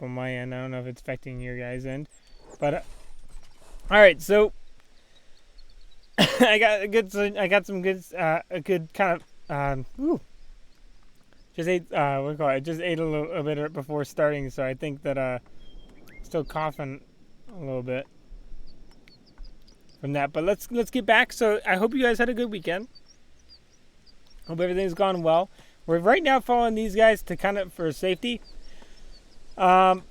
on my end. I don't know if it's affecting your guys' end. But, all right, so I got some good, a good kind of, just ate, what do you call it? I just ate a bit before starting, so I think that, still coughing a little bit from that. But let's get back. So I hope you guys had a good weekend. Hope everything's gone well. We're right now following these guys to kind of for safety. I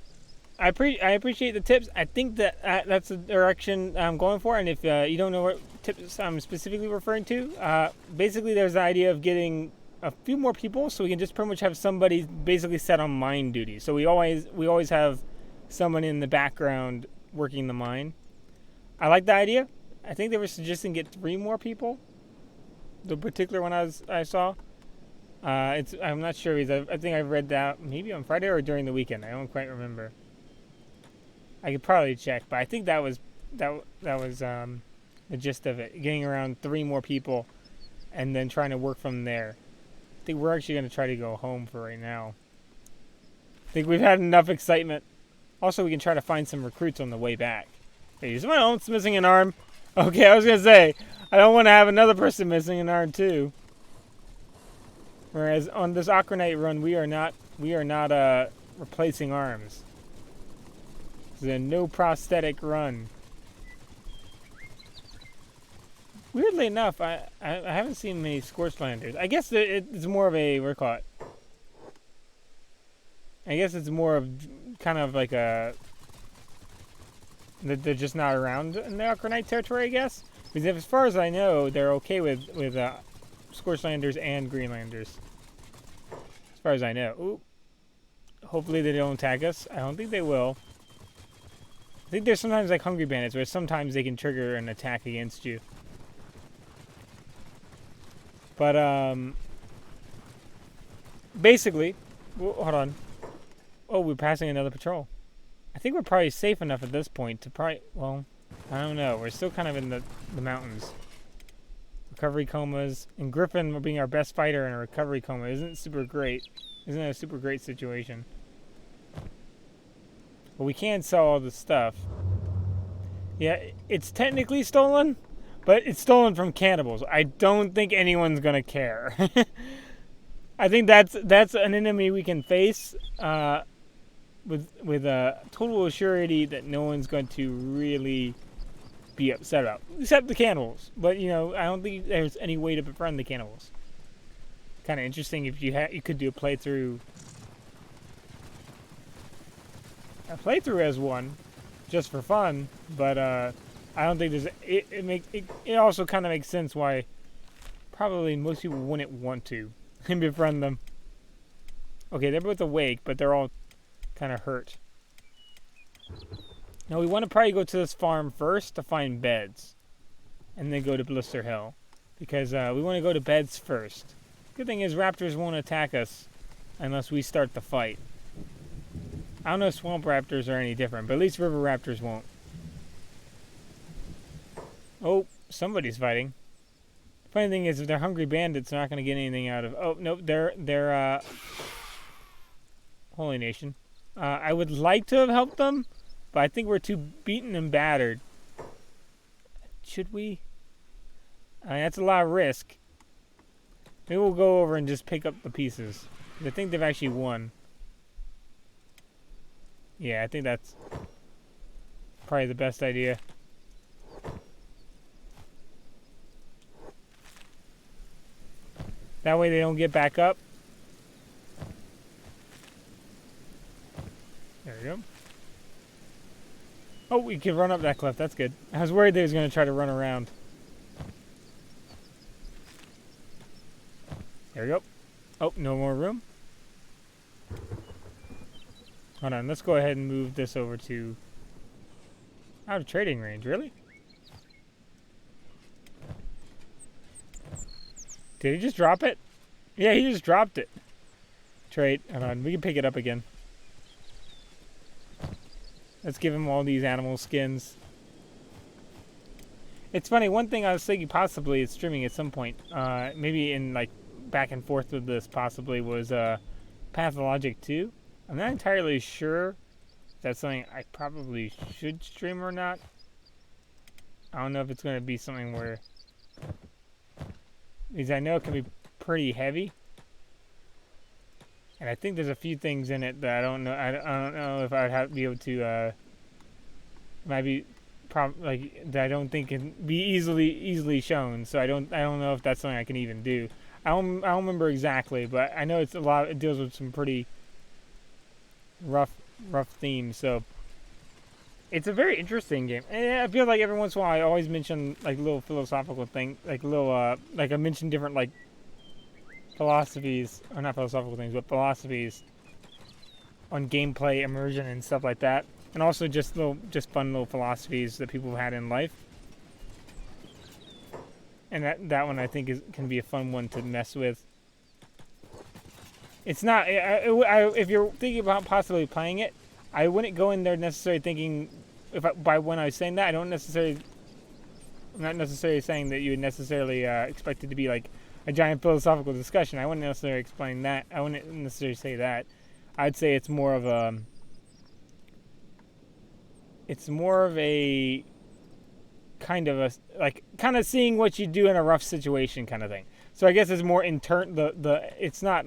appreciate the tips. I think that that's the direction I'm going for. And if you don't know what tips I'm specifically referring to, basically there's the idea of getting a few more people so we can just pretty much have somebody basically set on mine duty. So we always have someone in the background working the mine. I like the idea. I think they were suggesting get 3 more people. The particular one I saw. I'm not sure. I think I read that maybe on Friday or during the weekend. I don't quite remember. I could probably check, but I think that was the gist of it. Getting around 3 more people, and then trying to work from there. I think we're actually going to try to go home for right now. I think we've had enough excitement. Also, we can try to find some recruits on the way back. Hey, is someone else missing an arm? Okay, I was going to say, I don't want to have another person missing an arm too. Whereas on this Okranite run, we are not replacing arms. It's a no prosthetic run. Weirdly enough, I haven't seen many Scorchlanders. I guess it's more of a, what do you call it? I guess it's more of kind of like a, they're just not around in the Okranite territory, I guess. Because as far as I know, they're okay with Scorchlanders and Greenlanders. As far as I know. Ooh. Hopefully they don't attack us. I don't think they will. I think there's sometimes like Hungry Bandits where sometimes they can trigger an attack against you. But, basically, hold on. Oh, we're passing another patrol. I think we're probably safe enough at this point to probably, well, I don't know. We're still kind of in the mountains. Recovery comas. And Griffin being our best fighter in a recovery coma isn't super great. Isn't a super great situation. But we can sell all this stuff. Yeah, it's technically stolen, but it's stolen from cannibals. I don't think anyone's gonna care. I think that's an enemy we can face with a total assurity that no one's going to really be upset about, except the cannibals. But you know, I don't think there's any way to befriend the cannibals. Kind of interesting if you could do a playthrough as one, just for fun. But I don't think there's it also kind of makes sense why probably most people wouldn't want to befriend them. Okay, they're both awake, but they're all kind of hurt. Now we want to probably go to this farm first to find beds, and then go to Blister Hill, because we want to go to beds first. Good thing is raptors won't attack us unless we start the fight. I don't know if swamp raptors are any different, but at least river raptors won't. Oh, somebody's fighting. Funny thing is, if they're hungry bandits, they're not going to get anything out of. Oh no, they're Holy Nation. I would like to have helped them, but I think we're too beaten and battered. Should we? I mean, that's a lot of risk. Maybe we'll go over and just pick up the pieces. I think they've actually won. Yeah, I think that's probably the best idea. That way they don't get back up. There we go. Oh, we can run up that cliff. That's good. I was worried they was going to try to run around. There we go. Oh, no more room. Hold on, let's go ahead and move this over to out of trading range. Really? Did he just drop it? Yeah, he just dropped it. Trade. Hold on, we can pick it up again. Let's give him all these animal skins. It's funny, one thing I was thinking possibly is streaming at some point, maybe in like back and forth with this possibly, was Pathologic 2. I'm not entirely sure that's something I probably should stream or not. I don't know if it's going to be something where, because I know it can be pretty heavy, and I think there's a few things in it that I don't know. I don't know if I'd have to be able to. Might be, like that I don't think can be easily shown. So I don't know if that's something I can even do. I don't remember exactly, but I know it's a lot. It deals with some pretty rough themes. So it's a very interesting game. And I feel like every once in a while I always mention like little philosophical thing, like little like I mentioned different like philosophies, or not philosophical things, but philosophies on gameplay immersion and stuff like that. And also just fun little philosophies that people have had in life. And that one I think can be a fun one to mess with. It's not, if you're thinking about possibly playing it, I wouldn't go in there necessarily thinking, by when I was saying that, I'm not necessarily saying that you would necessarily expect it to be like a giant philosophical discussion. I wouldn't necessarily explain that. I wouldn't necessarily say that. I'd say it's more of a kind of seeing what you do in a rough situation kind of thing. So I guess it's more it's not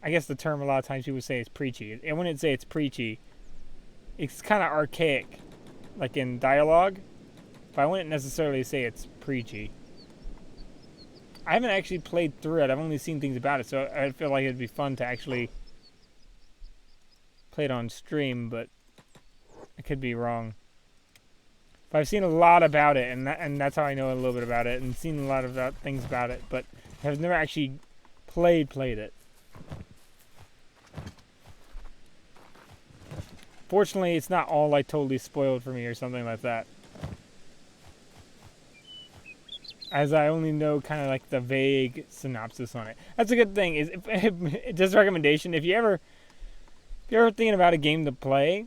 I guess the term a lot of times people say is preachy. I wouldn't say it's preachy. It's kind of archaic, like in dialogue, but I wouldn't necessarily say it's preachy. I haven't actually played through it. I've only seen things about it, so I feel like it'd be fun to actually play it on stream, but I could be wrong. But I've seen a lot about it, and that's how I know a little bit about it, and seen a lot of things about it, but have never actually played it. Fortunately, it's not all like totally spoiled for me or something like that, as I only know kind of like the vague synopsis on it. That's a good thing. Is just a recommendation. If you're ever thinking about a game to play,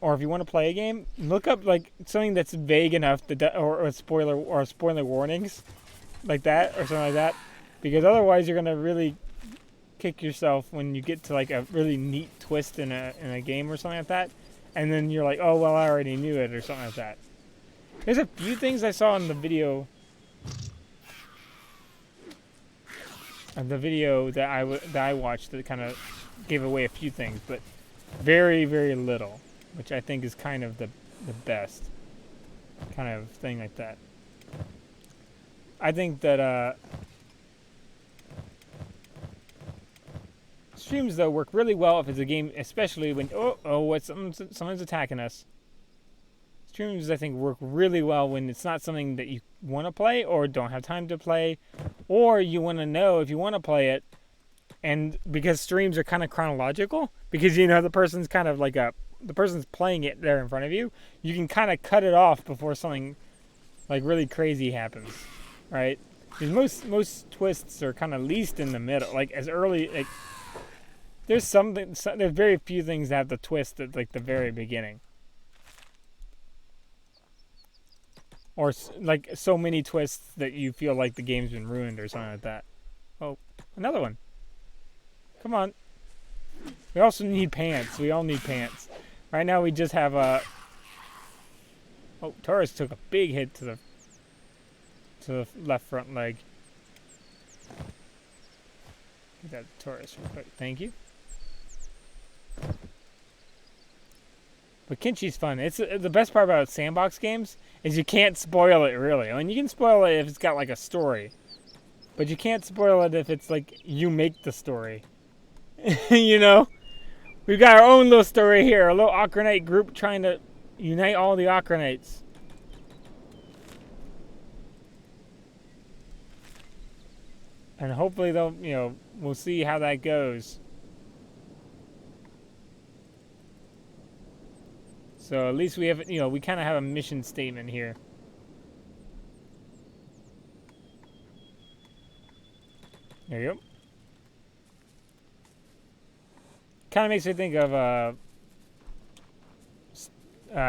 or if you want to play a game, look up like something that's vague enough or spoiler warnings, like that or something like that, because otherwise you're gonna really kick yourself when you get to like a really neat twist in a game or something like that, and then you're like, oh well, I already knew it or something like that. There's a few things I saw in the video. That I watched that kind of gave away a few things, but very, very little, which I think is kind of the best kind of thing like that. I think that streams though work really well if it's a game, especially when someone's attacking us. Streams I think work really well when it's not something that you want to play or don't have time to play, or you want to know if you want to play it, and because streams are kind of chronological, because the person's kind of like the person's playing it there in front of you, you can kind of cut it off before something like really crazy happens, right? Because most twists are kind of least in the middle, like as early, like there's very few things that have the twist at like the very beginning, or like so many twists that you feel like the game's been ruined or something like that. Oh, another one. Come on. We also need pants. We all need pants. Right now we just have a... Oh, Taurus took a big hit to the left front leg. Get that Taurus real quick. Thank you. But Kenshi's fun. It's the best part about sandbox games is you can't spoil it really. I mean, you can spoil it if it's got like a story, but you can't spoil it if it's like you make the story. We've got our own little story here, a little Okranite group trying to unite all the Okranites. And hopefully we'll see how that goes. So at least we have, we kind of have a mission statement here. There you go. Kind of makes me think of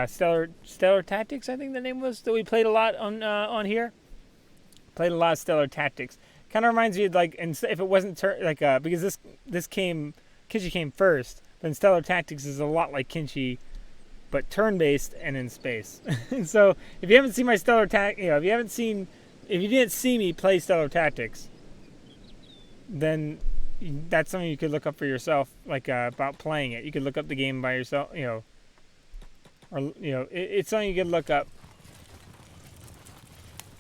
Stellar Tactics, I think the name was, that we played a lot on here. Played a lot of Stellar Tactics. Kind of reminds me of like, if it wasn't because Kenshi came first, then Stellar Tactics is a lot like Kenshi, but turn-based and in space. So if you haven't seen my Stellar if you didn't see me play Stellar Tactics, then that's something you could look up for yourself, like about playing it. You could look up the game by yourself, or it's something you could look up,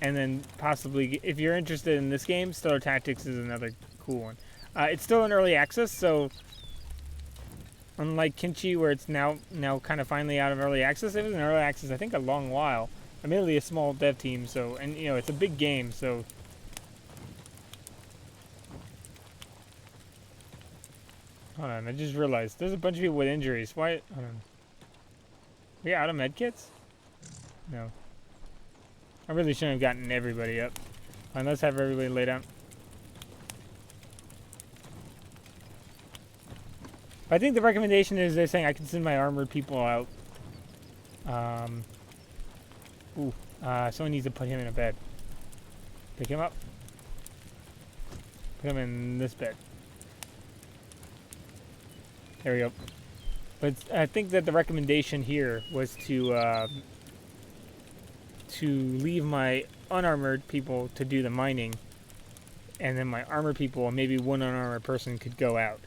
and then possibly, if you're interested in this game, Stellar Tactics is another cool one. It's still in early access, so unlike Kenshi, where it's now kind of finally out of early access, it was in early access I think a long while. Admittedly, a small dev team, so it's a big game, so. Hold on, I just realized there's a bunch of people with injuries. Why? Hold on. We out of medkits? No. I really shouldn't have gotten everybody up. Let's have everybody lay down. I think the recommendation is they're saying I can send my armored people out. Someone needs to put him in a bed. Pick him up. Put him in this bed. There we go. But I think that the recommendation here was to leave my unarmored people to do the mining, and then my armored people and maybe one unarmored person could go out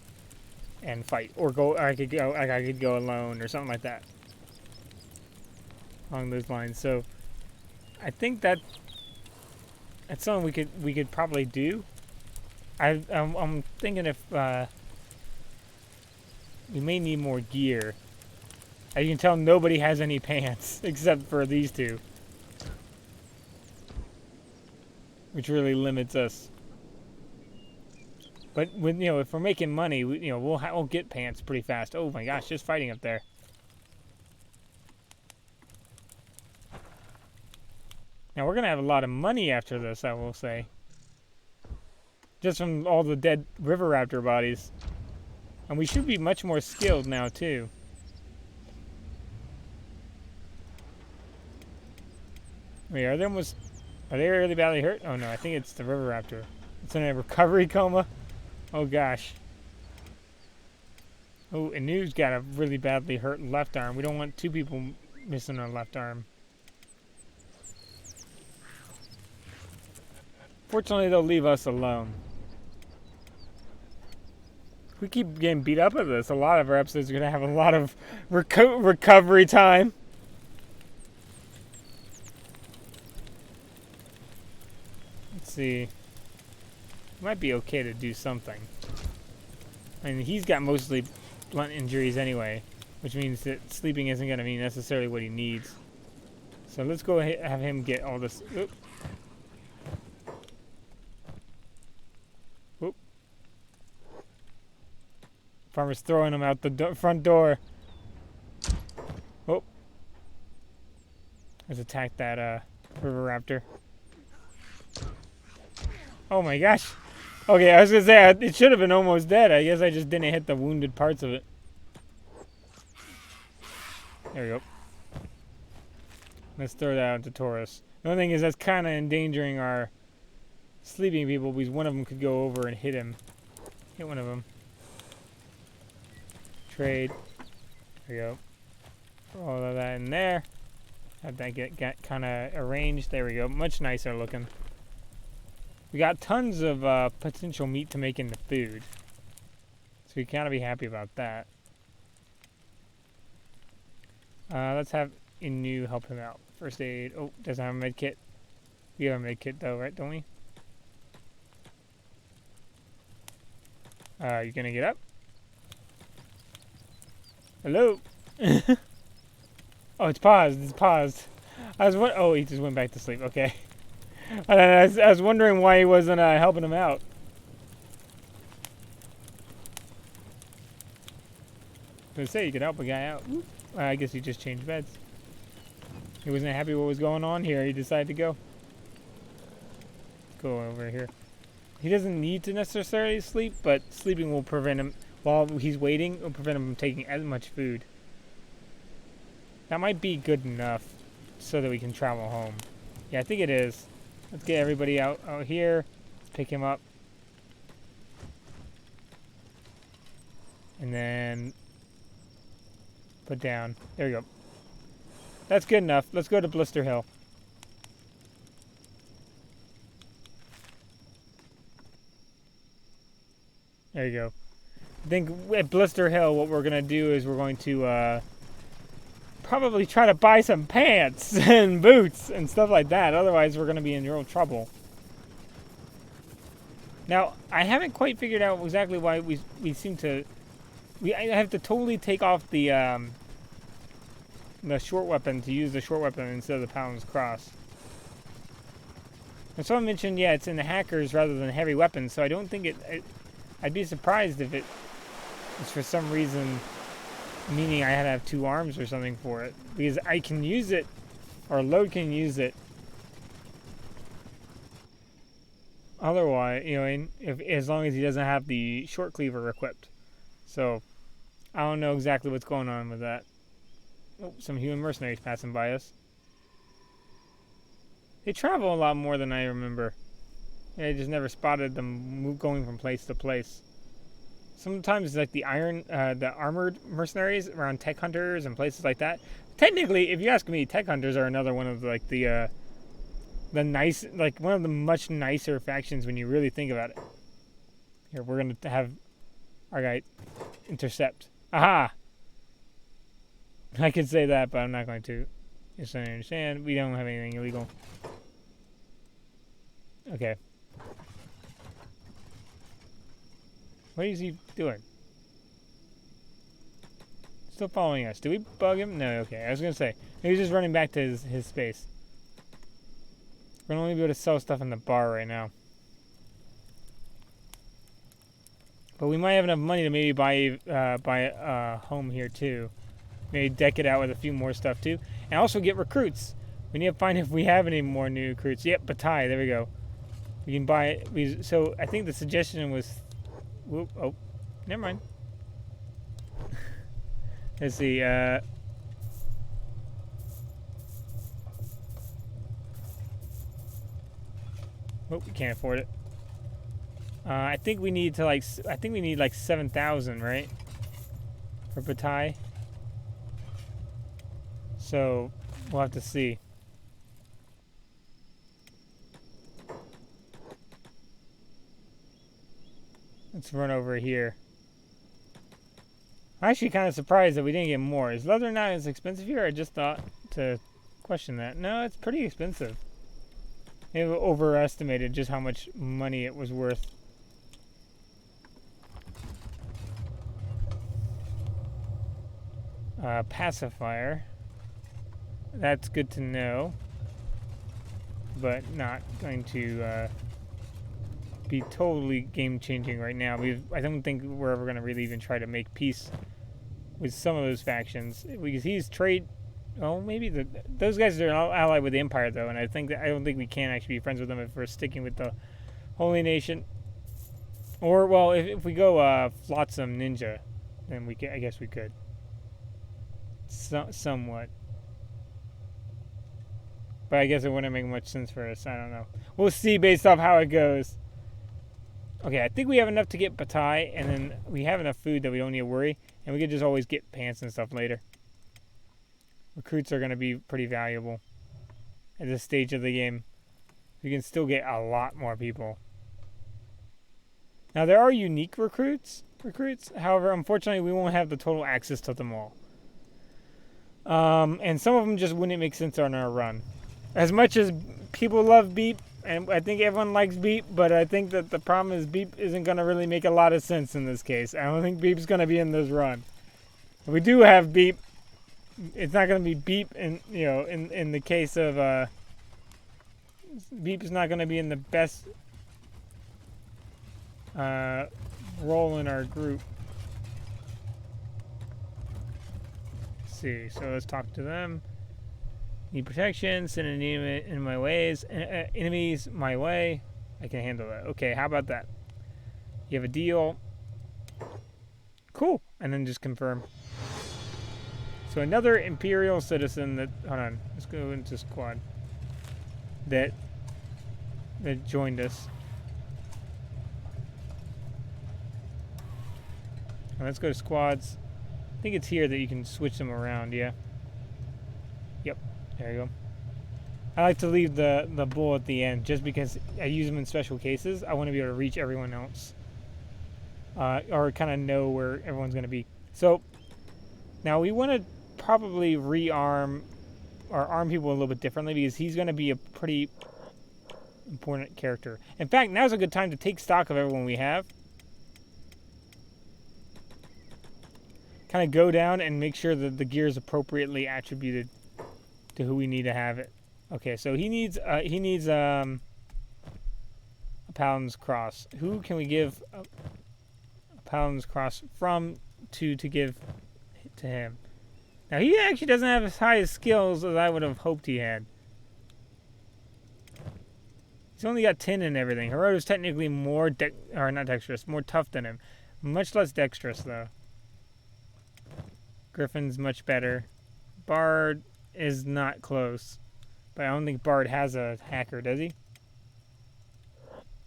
and fight, or I could go alone or something like that, along those lines. So I think that's something we could probably do. I'm thinking if we may need more gear. As you can tell, nobody has any pants except for these two, which really limits us. But if we're making money, we'll get pants pretty fast. Oh my gosh, just fighting up there. Now we're gonna have a lot of money after this, I will say. Just from all the dead river raptor bodies. And we should be much more skilled now too. Wait, are they really badly hurt? Oh no, I think it's the river raptor. It's in a recovery coma. Oh gosh. Oh, and Nu's got a really badly hurt left arm. We don't want two people missing a left arm. Fortunately, they'll leave us alone. If we keep getting beat up at this, a lot of our episodes are going to have a lot of recovery time. Let's see. It might be okay to do something. I mean, he's got mostly blunt injuries anyway, which means that sleeping isn't going to be necessarily what he needs. So let's go ahead and have him get all this. Oop. Oop. Farmer's throwing him out the front door. Oh. Let's attack that river raptor. Oh my gosh. Okay, I was going to say, it should have been almost dead. I guess I just didn't hit the wounded parts of it. There we go. Let's throw that out to Taurus. The only thing is that's kind of endangering our sleeping people, because one of them could go over and hit him. Hit one of them. Trade. There we go. Throw all of that in there. Have that get kind of arranged. There we go. Much nicer looking. We got tons of potential meat to make into food. So we gotta be happy about that. Let's have Inu help him out. First aid. Oh, doesn't have a med kit. We have a med kit though, right? Don't we? You gonna get up? Hello? Oh, it's paused. It's paused. Oh, he just went back to sleep. Okay. I was wondering why he wasn't helping him out. I was gonna say you could help a guy out. I guess he just changed beds. He wasn't happy what was going on here. He decided to go. Let's go over here. He doesn't need to necessarily sleep, but sleeping will prevent him, while he's waiting, it will prevent him from taking as much food. That might be good enough so that we can travel home. Yeah, I think it is. Let's get everybody out here. Let's pick him up. And then put down. There we go. That's good enough. Let's go to Blister Hill. There you go. I think at Blister Hill, what we're going to do is we're going to probably try to buy some pants and boots and stuff like that. Otherwise, we're going to be in real trouble. Now, I haven't quite figured out exactly why we seem to... I have to totally take off the short weapon to use the short weapon instead of the Paladin's Cross. And someone mentioned, yeah, it's in the hackers rather than heavy weapons, so I don't think I'd be surprised if it is for some reason meaning I had to have 2 arms or something for it. Because I can use it, or Load can use it. Otherwise, you know, as long as he doesn't have the short cleaver equipped. So, I don't know exactly what's going on with that. Oh, some human mercenaries passing by us. They travel a lot more than I remember. I just never spotted them going from place to place. Sometimes like the armored mercenaries around tech hunters and places like that. Technically, if you ask me, tech hunters are another one of like the nice, like one of the much nicer factions when you really think about it. Here, we're gonna have our guy intercept. Aha! I could say that, but I'm not going to. Just so I understand, we don't have anything illegal. Okay. What is he doing? Still following us. Did we bug him? No, okay. I was going to say, maybe he's just running back to his space. We're going to only be able to sell stuff in the bar right now. But we might have enough money to maybe buy a home here too. Maybe deck it out with a few more stuff too. And also get recruits. We need to find if we have any more new recruits. Yep, Bataille. There we go. We can buy it. So I think the suggestion was... Whoop, oh, never mind. Let's see. Oh, we can't afford it. I think we need to like. I think we need like 7,000, right? For Bataille. So we'll have to see. Let's run over here. I'm actually kind of surprised that we didn't get more. Is leather not as expensive here? I just thought to question that. No, it's pretty expensive. They overestimated just how much money it was worth. Pacifier. That's good to know. But not going to... be totally game-changing right now. I don't think we're ever going to really even try to make peace with some of those factions because he's trade. Oh, maybe those guys are allied with the Empire though, and I don't think we can actually be friends with them if we're sticking with the Holy Nation. Or well, if we go Flotsam Ninja, then we can. I guess we could. Somewhat. But I guess it wouldn't make much sense for us. I don't know. We'll see based off how it goes. Okay, I think we have enough to get Bataille, and then we have enough food that we don't need to worry, and we could just always get pants and stuff later. Recruits are going to be pretty valuable at this stage of the game. We can still get a lot more people. Now, there are unique recruits. However, unfortunately, we won't have the total access to them all. And some of them just wouldn't make sense on our run. As much as people love Beep, and I think everyone likes Beep, but I think that the problem is Beep isn't going to really make a lot of sense in this case. I don't think Beep's going to be in this run. If we do have Beep, it's not going to be Beep in the case of Beep is not going to be in the best role in our group. Let's see, so let's talk to them. Need protection, send an enemy in my ways. Enemies my way. I can handle that. Okay, how about that? You have a deal. Cool. And then just confirm. So another Imperial citizen that... Hold on. Let's go into squad. That joined us. Let's go to squads. I think it's here that you can switch them around, yeah. Yep, there you go. I like to leave the bull at the end just because I use them in special cases. I want to be able to reach everyone else. Or kind of know where everyone's going to be. So, now we want to probably rearm or arm people a little bit differently because he's going to be a pretty important character. In fact, now's a good time to take stock of everyone we have. Kind of go down and make sure that the gear is appropriately attributed to who we need to have it. Okay, so he needs a Paladin's Cross. Who can we give a Paladin's Cross from to give to him? Now he actually doesn't have as high as skills as I would have hoped he had. He's only got 10 and everything. Hiroto's technically more not dexterous, more tough than him. Much less dexterous though. Griffin's much better. Bard is not close. But I don't think Bard has a hacker, does he?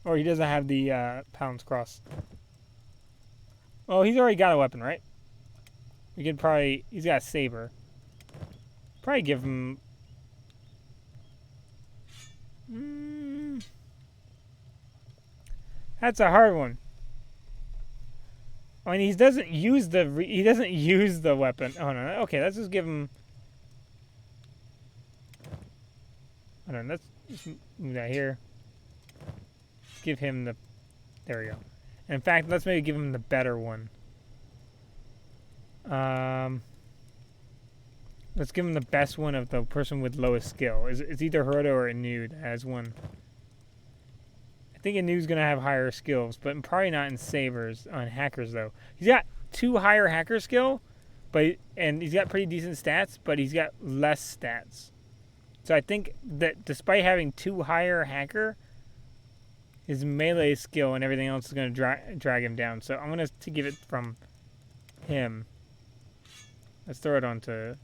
Or he doesn't have the Paladin's Cross. Well, he's already got a weapon, right? We could probably... He's got a saber. Probably give him... That's a hard one. I mean, he doesn't use the weapon. Oh no. Okay, let's just give him... I don't know. Let's just move that here. Give him the... There we go. And in fact, let's maybe give him the better one. Let's give him the best one of the person with lowest skill. It's either Hiroto or Inu that has one. I think Inu's going to have higher skills, but probably not in sabers. On hackers, though. He's got 2 higher hacker skill, and he's got pretty decent stats, but he's got less stats. So I think that despite having 2 higher hacker, his melee skill and everything else is going to drag him down. So I'm going to give it from him. Let's throw it onto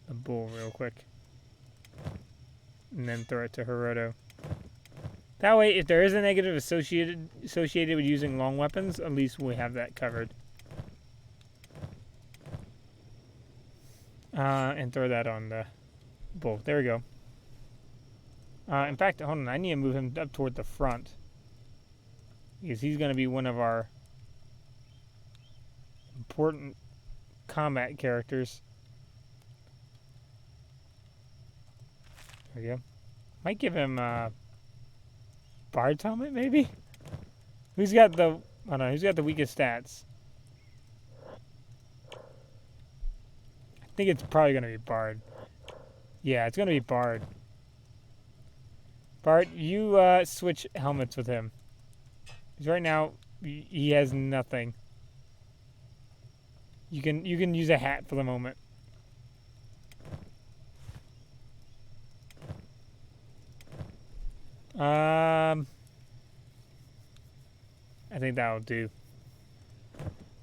the bull real quick. And then throw it to Hiroto. That way, if there is a negative associated with using long weapons, at least we have that covered. And throw that on the bull. There we go. In fact, hold on. I need to move him up toward the front. Because he's going to be one of our important combat characters. There we go. Might give him Bard's helmet, maybe? Who's got the... I don't know. Who's got the weakest stats? I think it's probably going to be Bard. Yeah, it's going to be Bard. Bard, you switch helmets with him. Because right now, he has nothing. You can use a hat for the moment. I think that'll do.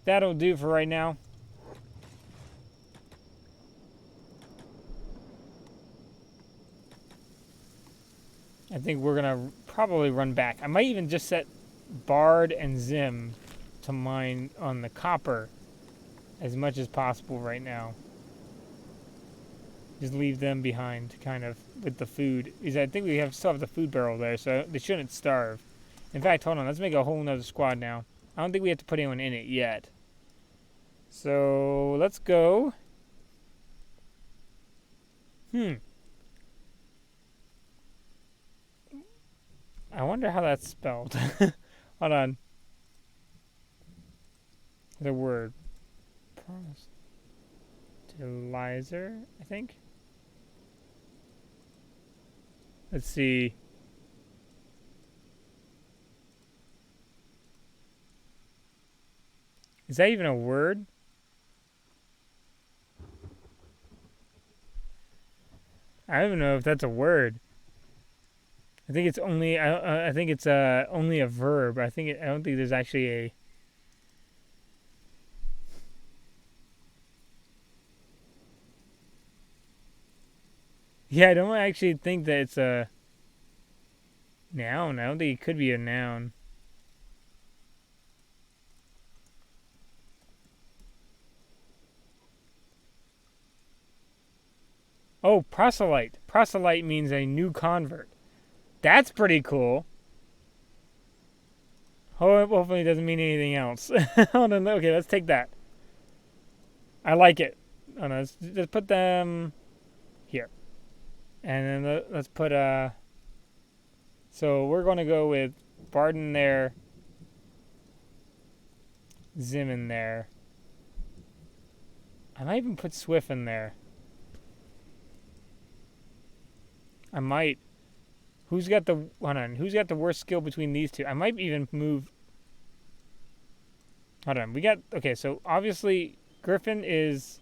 That'll do for right now. I think we're gonna probably run back. I might even just set Bard and Zim to mine on the copper as much as possible right now. Just leave them behind, kind of, with the food. Because I think we still have the food barrel there, so they shouldn't starve. In fact, hold on, let's make a whole nother squad now. I don't think we have to put anyone in it yet. So, let's go. I wonder how that's spelled. Hold on. The word. Proselytizer, I think. Let's see. Is that even a word? I don't even know if that's a word. I think it's only. I think it's only a verb. I don't think there's actually a. Yeah, I don't actually think that it's a noun. I don't think it could be a noun. Oh, proselyte. Proselyte means a new convert. That's pretty cool. Hopefully it doesn't mean anything else. Hold on. Okay, let's take that. I like it. Oh, no, let's put them here. And then let's put so we're going to go with Barden there, Zim in there. I might even put Swift in there. I might. Who's got the hold on? Who's got the worst skill between these two? I might even move. Hold on. We got okay. So obviously Griffin is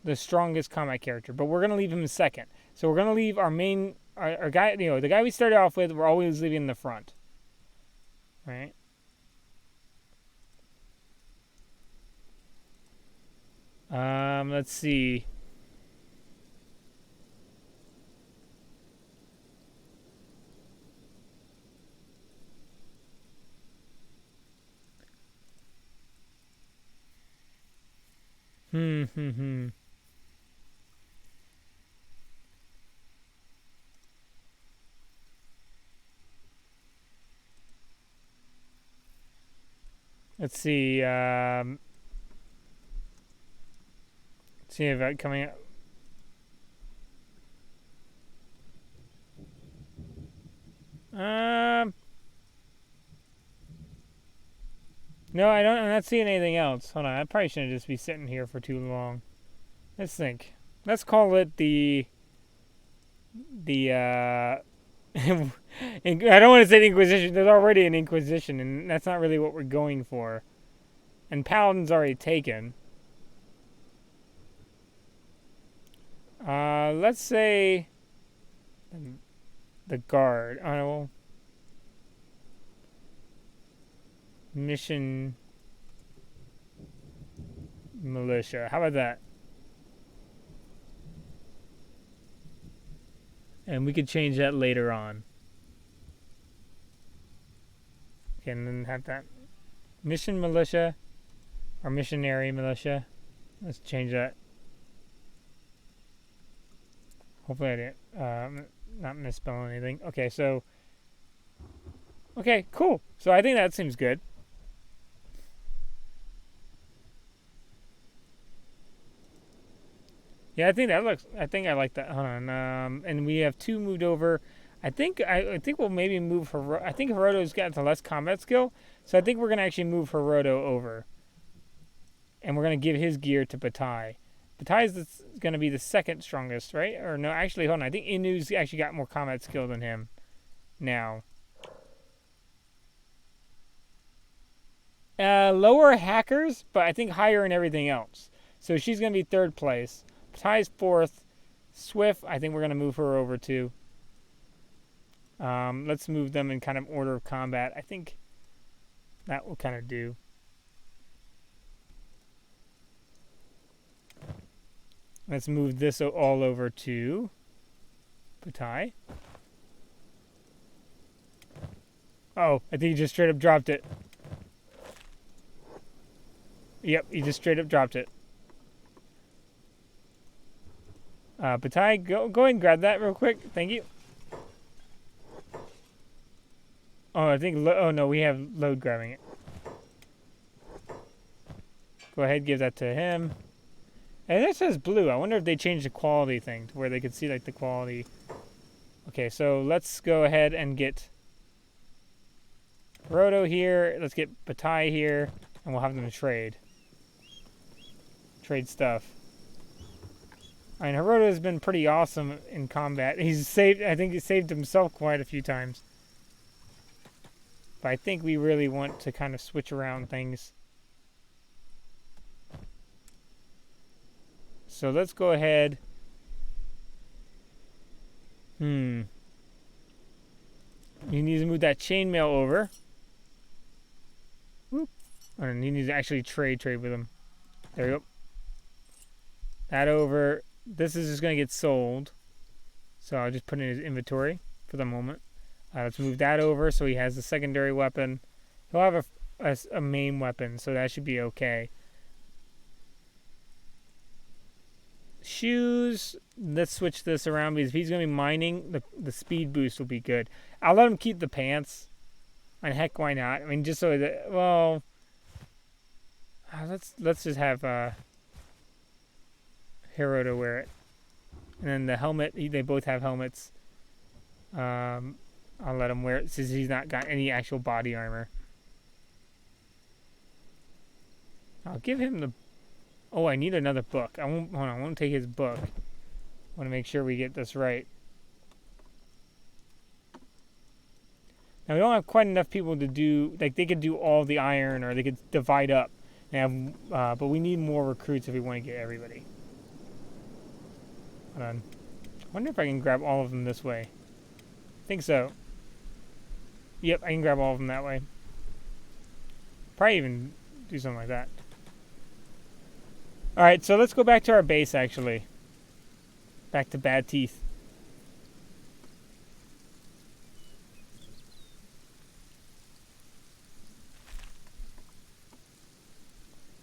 the strongest combat character, but we're gonna leave him in second. So we're gonna leave our main our guy. You know, the guy we started off with. We're always leaving in the front. Right. Let's see. Hmm. Let's see. See if that coming up. No, I don't. I'm not seeing anything else. Hold on. I probably shouldn't just be sitting here for too long. Let's think. Let's call it the. I don't want to say Inquisition. There's already an Inquisition, and that's not really what we're going for. And Paladin's already taken. Let's say the guard. I don't know. Mission militia. How about that? And we could change that later on. Okay, and then have that mission militia or missionary militia. Let's change that. Hopefully I didn't not misspell anything. Okay, so okay, cool. So I think that seems good. Yeah, I think that looks. I think I like that. Hold on. And we have two moved over. I think we'll maybe move her. I think Hiroto's got the less combat skill, so I think we're gonna actually move Hiroto over, and we're gonna give his gear to Batai. Batai is gonna be the second strongest, right? Or no, actually, hold on. I think Inu's actually got more combat skill than him now. Lower hackers, but I think higher in everything else. So she's gonna be third place. Ty's fourth. Swift, I think we're going to move her over too. Let's move them in kind of order of combat. I think that will kind of do. Let's move this all over to Batai. Oh, I think he just straight up dropped it. Yep, he just straight up dropped it. Batai, go ahead and grab that real quick. Thank you. Oh, I think. Oh no, we have load grabbing it. Go ahead, give that to him. And it says blue. I wonder if they changed the quality thing to where they could see like the quality. Okay, so let's go ahead and get Roto here. Let's get Batai here, and we'll have them trade. Trade stuff. I mean, Hiroto has been pretty awesome in combat. He's saved. I think he saved himself quite a few times. But I think we really want to kind of switch around things. So let's go ahead. You need to move that chainmail over. Whoop. And you need to actually trade with him. There we go. That over. This is just going to get sold. So I'll just put it in his inventory for the moment. Let's move that over so he has a secondary weapon. He'll have a main weapon, so that should be okay. shoes, let's switch this around because if he's going to be mining, the speed boost will be good. I'll let him keep the pants. And heck, why not? I mean, just so that, well, let's just have Hiroto wear it. And then the helmet, they both have helmets. I'll let him wear it since he's not got any actual body armor. I'll give him the... Oh, I need another book. Hold on, I won't take his book. I want to make sure we get this right. Now, we don't have quite enough people to do... Like, they could do all the iron, or they could divide up. And have, but we need more recruits if we want to get everybody. Hold on. I wonder if I can grab all of them this way. I think so. Yep, I can grab all of them that way. Probably even do something like that. Alright, so let's go back to our base, actually. Back to Bad Teeth.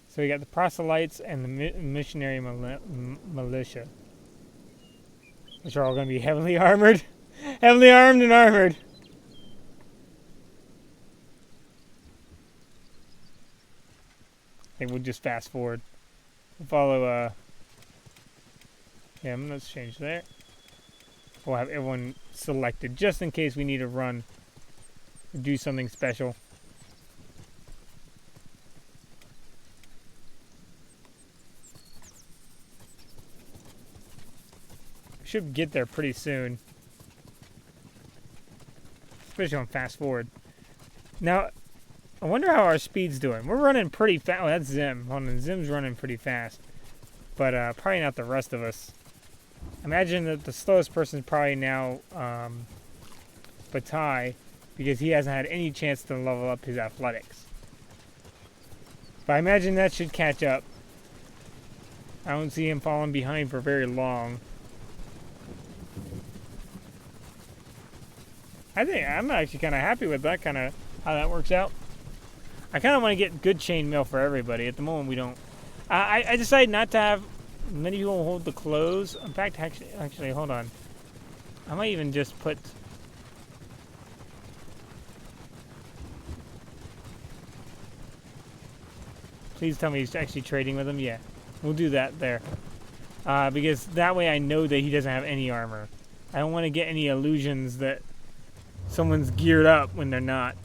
So we got the proselytes and the missionary militia. Which are all going to be heavily armored. Heavily armed and armored. I think we'll just fast forward. We'll follow, him. Let's change there. We'll have everyone selected just in case we need to run or do something special. Should get there pretty soon. Especially on fast forward. Now, I wonder how our speed's doing. We're running pretty fast. Oh, that's Zim. Hold on, Zim's running pretty fast. But probably not the rest of us. Imagine that the slowest person is probably now Batai, because he hasn't had any chance to level up his athletics. But I imagine that should catch up. I don't see him falling behind for very long. I think I'm actually kind of happy with that how that works out. I kind of want to get good chainmail for everybody. At the moment, we don't. I decided not to have many people hold the clothes. In fact, actually, hold on. I might even just put. Please tell me he's actually trading with him. Yeah, we'll do that there. Because that way I know that he doesn't have any armor. I don't want to get any illusions that someone's geared up when they're not.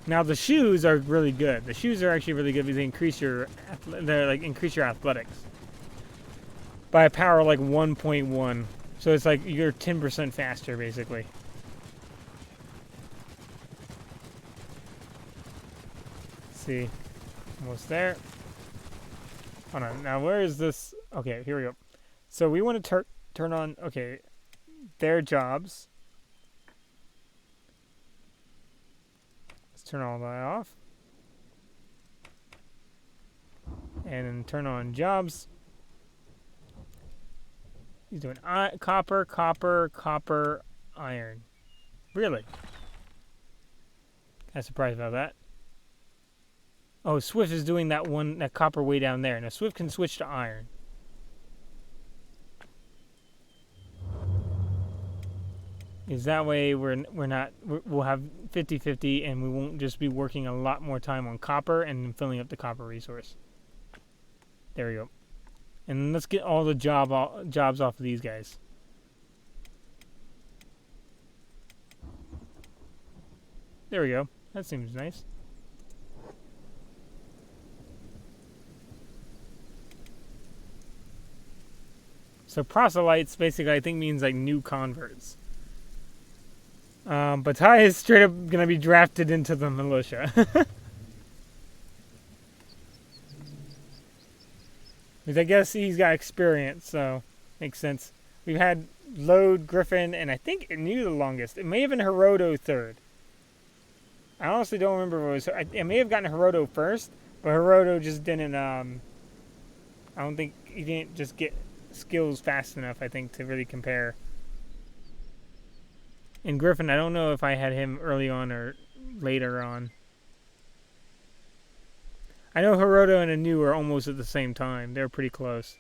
Now the shoes are really good. The shoes are actually really good because they increase your athletics by a power like 1.1. So it's like you're 10% faster basically. Let's see, almost there. Hold on. Now where is this? Okay, here we go. So we want to turn on. Okay, their jobs. Turn all that off. And then turn on jobs. He's doing copper, iron. Really? Kind of surprised about that. Oh, Swift is doing that copper way down there. Now Swift can switch to iron. Is that way we'll have 50-50 and we won't just be working a lot more time on copper and filling up the copper resource. There we go. And let's get all the jobs off of these guys. There we go. That seems nice. So proselytes basically I think means like new converts. But Ty is straight up gonna be drafted into the militia. Because I guess he's got experience, so makes sense. We've had Lode, Griffin, and I think it knew the longest. It may have been Hiroto third. I honestly don't remember if it was. It may have gotten Hiroto first, but Hiroto just didn't. I don't think he didn't just get skills fast enough. I think to really compare. And Griffin, I don't know if I had him early on or later on. I know Hiroto and Anu are almost at the same time. They're pretty close.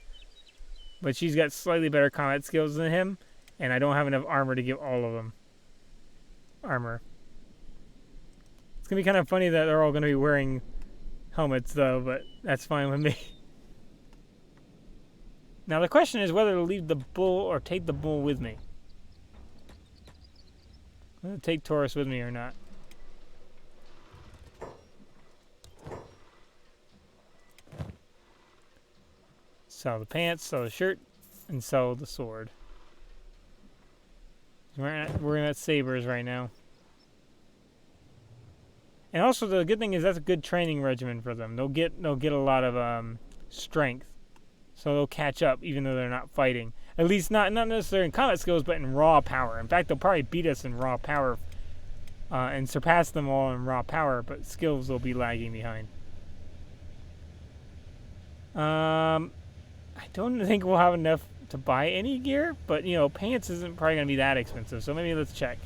But she's got slightly better combat skills than him, and I don't have enough armor to give all of them armor. It's going to be kind of funny that they're all going to be wearing helmets, though, but that's fine with me. Now, the question is whether to leave the bull or take the bull with me. I'm going to take Taurus with me or not. Sell the pants, sell the shirt, and sell the sword. We're at sabers right now. And also, the good thing is that's a good training regimen for them. They'll get a lot of strength, so they'll catch up even though they're not fighting. At least not necessarily in combat skills, but in raw power. In fact, they'll probably beat us in raw power and surpass them all in raw power. But skills will be lagging behind. I don't think we'll have enough to buy any gear, but you know, pants isn't probably gonna be that expensive. So maybe let's check.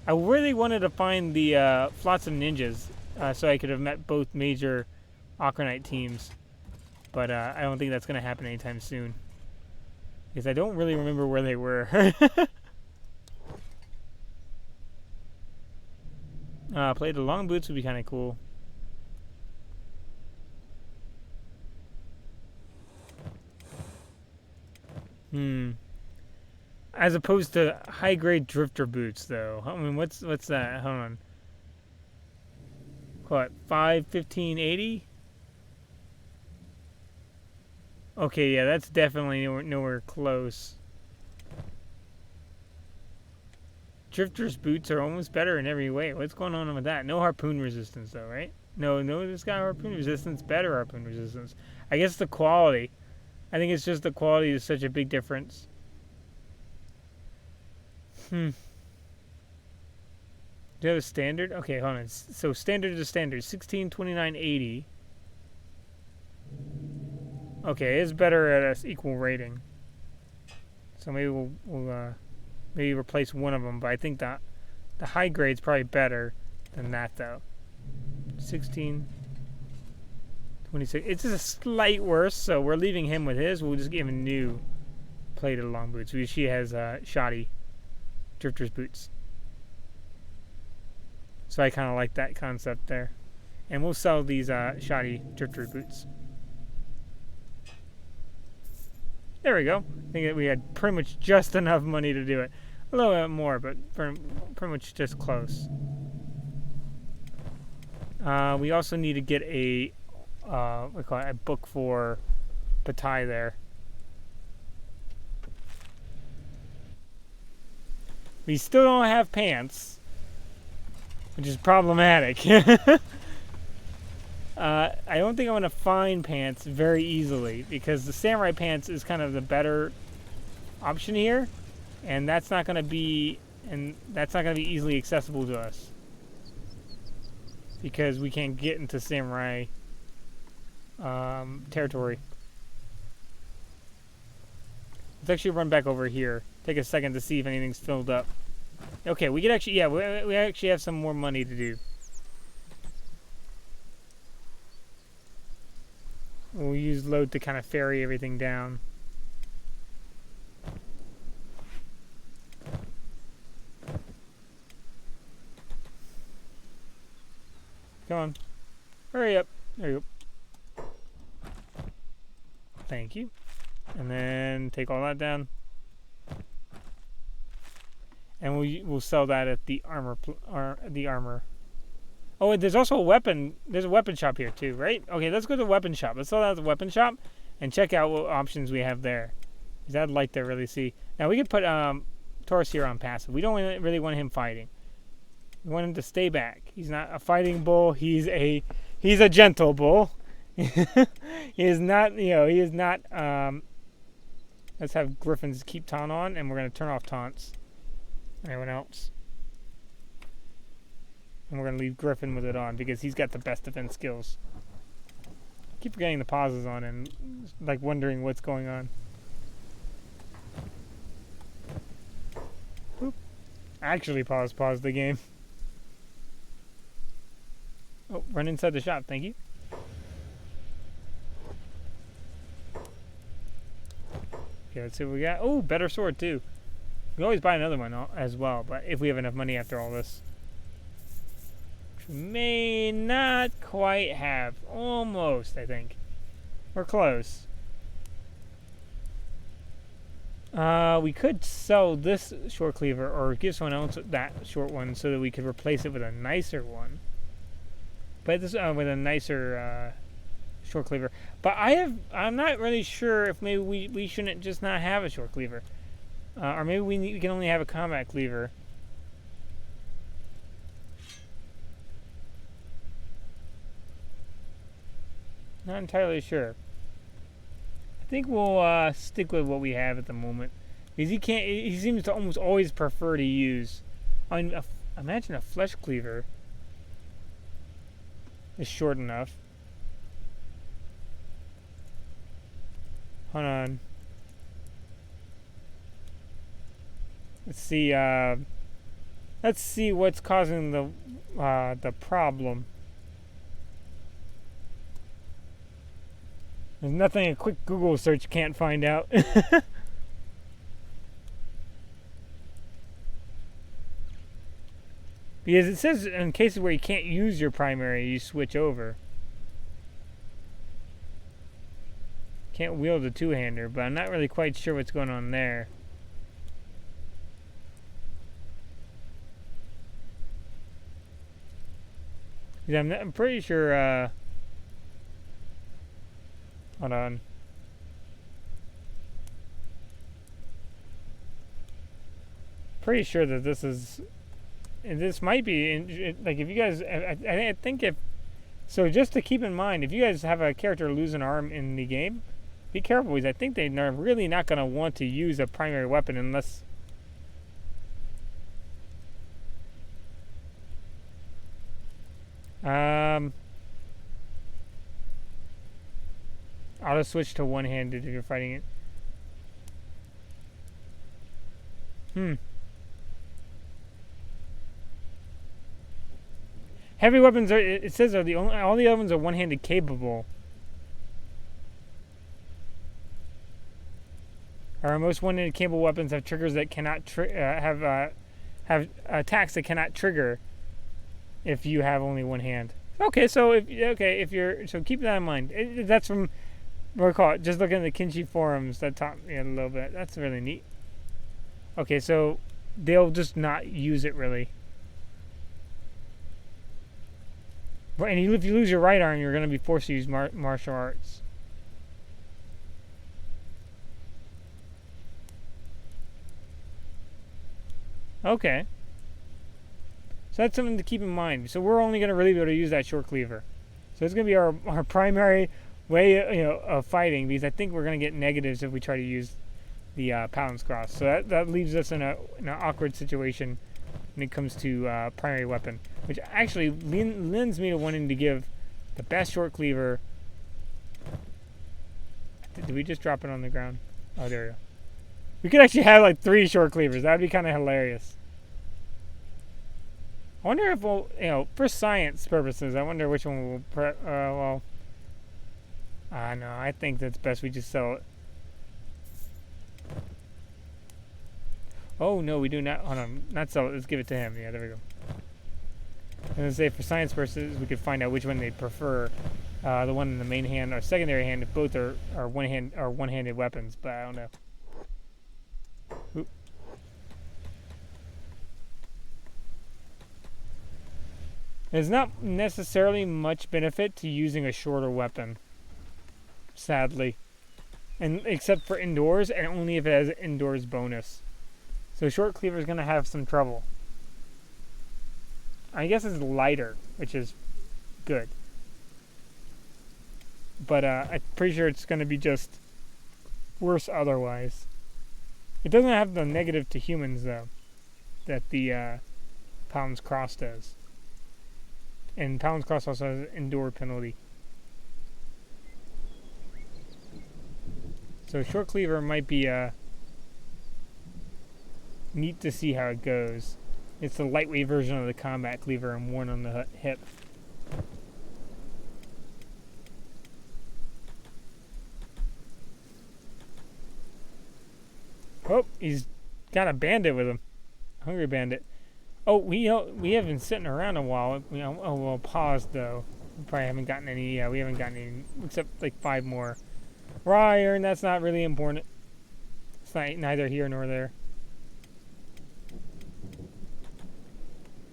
I really wanted to find the Flotsam Ninjas so I could have met both major Okranite teams. But I don't think that's going to happen anytime soon. Because I don't really remember where they were. Play the long boots would be kind of cool. As opposed to high-grade drifter boots, though. I mean, what's that? Hold on. What, 5, 15, 80? Okay, yeah, that's definitely nowhere close. Drifter's boots are almost better in every way. What's going on with that? No harpoon resistance, though, right? No, this got harpoon resistance, better harpoon resistance. I guess the quality. I think it's just the quality is such a big difference. Do you have a standard? Okay, hold on. So standard to standard, 16, 29, 80. Okay, it's better at an equal rating. So maybe we'll maybe replace one of them. But I think that the high grade's probably better than that, though. 16, 26. It's just a slight worse, so we're leaving him with his. We'll just give him new plated long boots. She has shoddy drifter's boots. So I kind of like that concept there. And we'll sell these shoddy drifter boots. There we go. I think that we had pretty much just enough money to do it. A little bit more, but pretty much just close. We also need to get a a book for Patai there. We still don't have pants, which is problematic. I don't think I'm going to find pants very easily because the samurai pants is kind of the better option here, and that's not going to be easily accessible to us because we can't get into samurai territory. Let's actually run back over here. Take a second to see if anything's filled up. Okay, we could actually, yeah, we actually have some more money to do. We'll use load to kind of ferry everything down. Come on. Hurry up. There you go. Thank you. And then take all that down. And we'll sell that at the armor. Oh, there's also a weapon. There's a weapon shop here too, right? Okay, let's go to the weapon shop. Let's sell that at the weapon shop and check out what options we have there. Because I'd like to really see. Now we could put Taurus here on passive. We don't really want him fighting. We want him to stay back. He's not a fighting bull. He's a gentle bull. He is not. He is not. Let's have Griffins keep taunt on, and we're gonna turn off taunts. Everyone else. And we're going to leave Griffin with it on because he's got the best defense skills. I keep forgetting the pauses on and like wondering what's going on. Oop. Actually pause the game. Oh, run inside the shop. Thank you. Okay, let's see what we got. Oh, better sword, too. We can always buy another one as well, but if we have enough money after all this. Which we may not quite have. Almost, I think. We're close. We could sell this short cleaver or give someone else that short one so that we could replace it with a nicer one. But this with a nicer short cleaver. But I'm not really sure if maybe we shouldn't just not have a short cleaver. Or maybe we can only have a combat cleaver. Not entirely sure. I think we'll stick with what we have at the moment. Because he seems to almost always prefer to use. I mean, imagine a flesh cleaver is short enough. Hold on. Let's see. Let's see what's causing the problem. There's nothing a quick Google search can't find out. Because it says in cases where you can't use your primary, you switch over. Can't wield a two-hander, but I'm not really quite sure what's going on there. I'm pretty sure, hold on. Pretty sure that this is, and this might be, like if you guys, I think if, so just to keep in mind, if you guys have a character lose an arm in the game, be careful because I think they're really not going to want to use a primary weapon unless, auto switch to one-handed if you're fighting it. Heavy weapons are, it says, are all the other ones are one-handed capable. Most one-handed capable weapons have triggers that cannot have attacks that cannot trigger if you have only one hand. Okay, so if you're keep that in mind. That's from recall. Just looking at the Kenshi forums that taught me a little bit. That's really neat. Okay, so they'll just not use it really. And if you lose your right arm, you're going to be forced to use martial arts. Okay. So that's something to keep in mind. So we're only going to really be able to use that short cleaver. So it's going to be our primary way, of fighting, because I think we're going to get negatives if we try to use the Paladin's Cross. So that leaves us in an awkward situation when it comes to primary weapon, which actually lends me to wanting to give the best short cleaver. Did we just drop it on the ground? Oh, there we go. We could actually have like 3 short cleavers. That would be kind of hilarious. I wonder if we'll, for science purposes, I wonder which one we'll no, I think that's best we just sell it. Oh, no, we do not. Hold on, not sell it. Let's give it to him. Yeah, there we go. I'm going to say for science purposes, we could find out which one they prefer. The one in the main hand or secondary hand, if both are one-handed weapons, but I don't know. Oop. There's not necessarily much benefit to using a shorter weapon, sadly, and except for indoors, and only if it has an indoors bonus. So short cleaver is going to have some trouble. I guess it's lighter, which is good, but I'm pretty sure it's going to be just worse otherwise. It doesn't have the negative to humans though that the Paladin's Cross does. And Paladin's Cross also has an indoor penalty. So short cleaver might be neat to see how it goes. It's the lightweight version of the combat cleaver and worn on the hip. Oh, he's got a bandit with him. Hungry bandit. Oh, we have been sitting around a while. We'll pause though. We probably haven't gotten any. Yeah, we haven't gotten any except like 5 more. Raw iron. That's not really important. It's neither here nor there.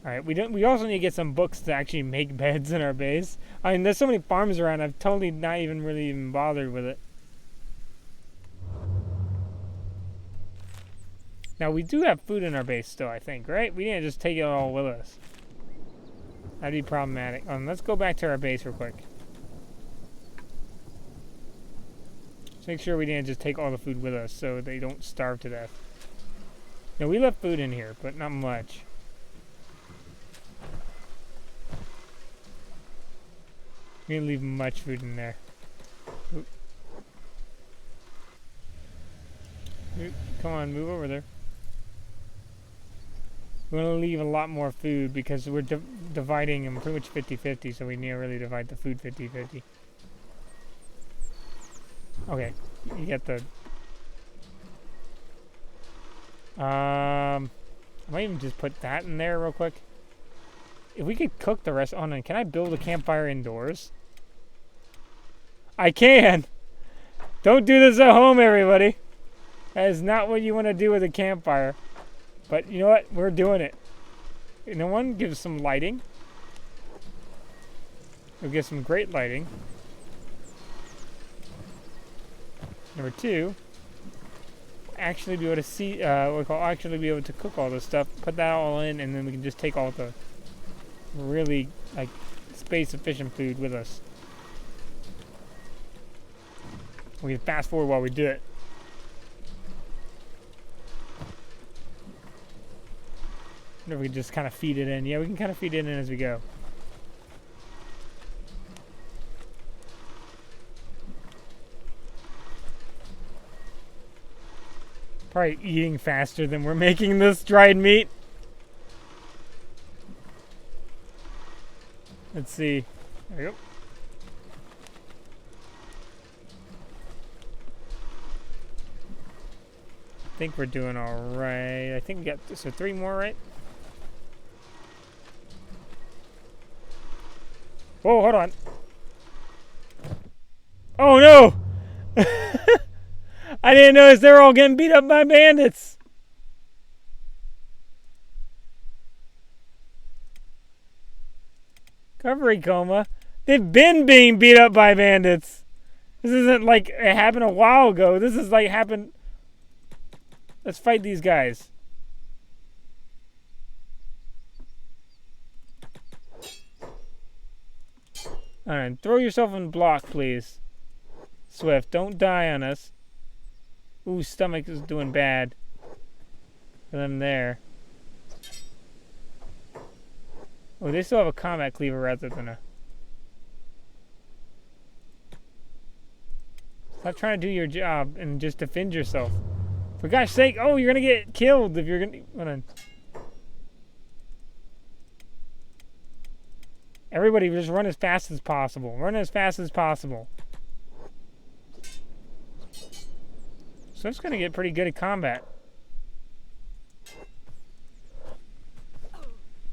All right, we also need to get some books to actually make beds in our base. I mean, there's so many farms around. I've totally not even bothered with it. Now we do have food in our base still, I think, right? We didn't just take it all with us. That'd be problematic. Let's go back to our base real quick. Let's make sure we didn't just take all the food with us so they don't starve to death. Now we left food in here, but not much. We didn't leave much food in there. Oop. Oop. Come on, move over there. We're going to leave a lot more food because we're dividing them pretty much 50-50, so we need to really divide the food 50-50. Okay, you get the... I might even just put that in there real quick. If we could cook the rest... Oh, no, can I build a campfire indoors? I can! Don't do this at home, everybody! That is not what you want to do with a campfire. But you know what? We're doing it. No one gives some lighting. We'll get some great lighting. Number 2, actually be able to see, actually be able to cook all this stuff, put that all in, and then we can just take all the really, like, space-efficient food with us. We can fast forward while we do it. Or we can just kind of feed it in. Yeah, we can kind of feed it in as we go. Probably eating faster than we're making this dried meat. Let's see. There we go. I think we're doing all right. I think we got 3 more, right? Whoa, hold on. Oh no! I didn't notice they're all getting beat up by bandits. Recovery coma. They've been being beat up by bandits. This isn't like it happened a while ago. This is like happened. Let's fight these guys. Alright, throw yourself in block, please. Swift, don't die on us. Ooh, stomach is doing bad. For them there. Oh, they still have a combat cleaver rather than a... Stop trying to do your job and just defend yourself. For gosh sake, oh, you're gonna get killed if you're gonna... Hold on. Everybody just run as fast as possible. Run as fast as possible. Swift's gonna get pretty good at combat.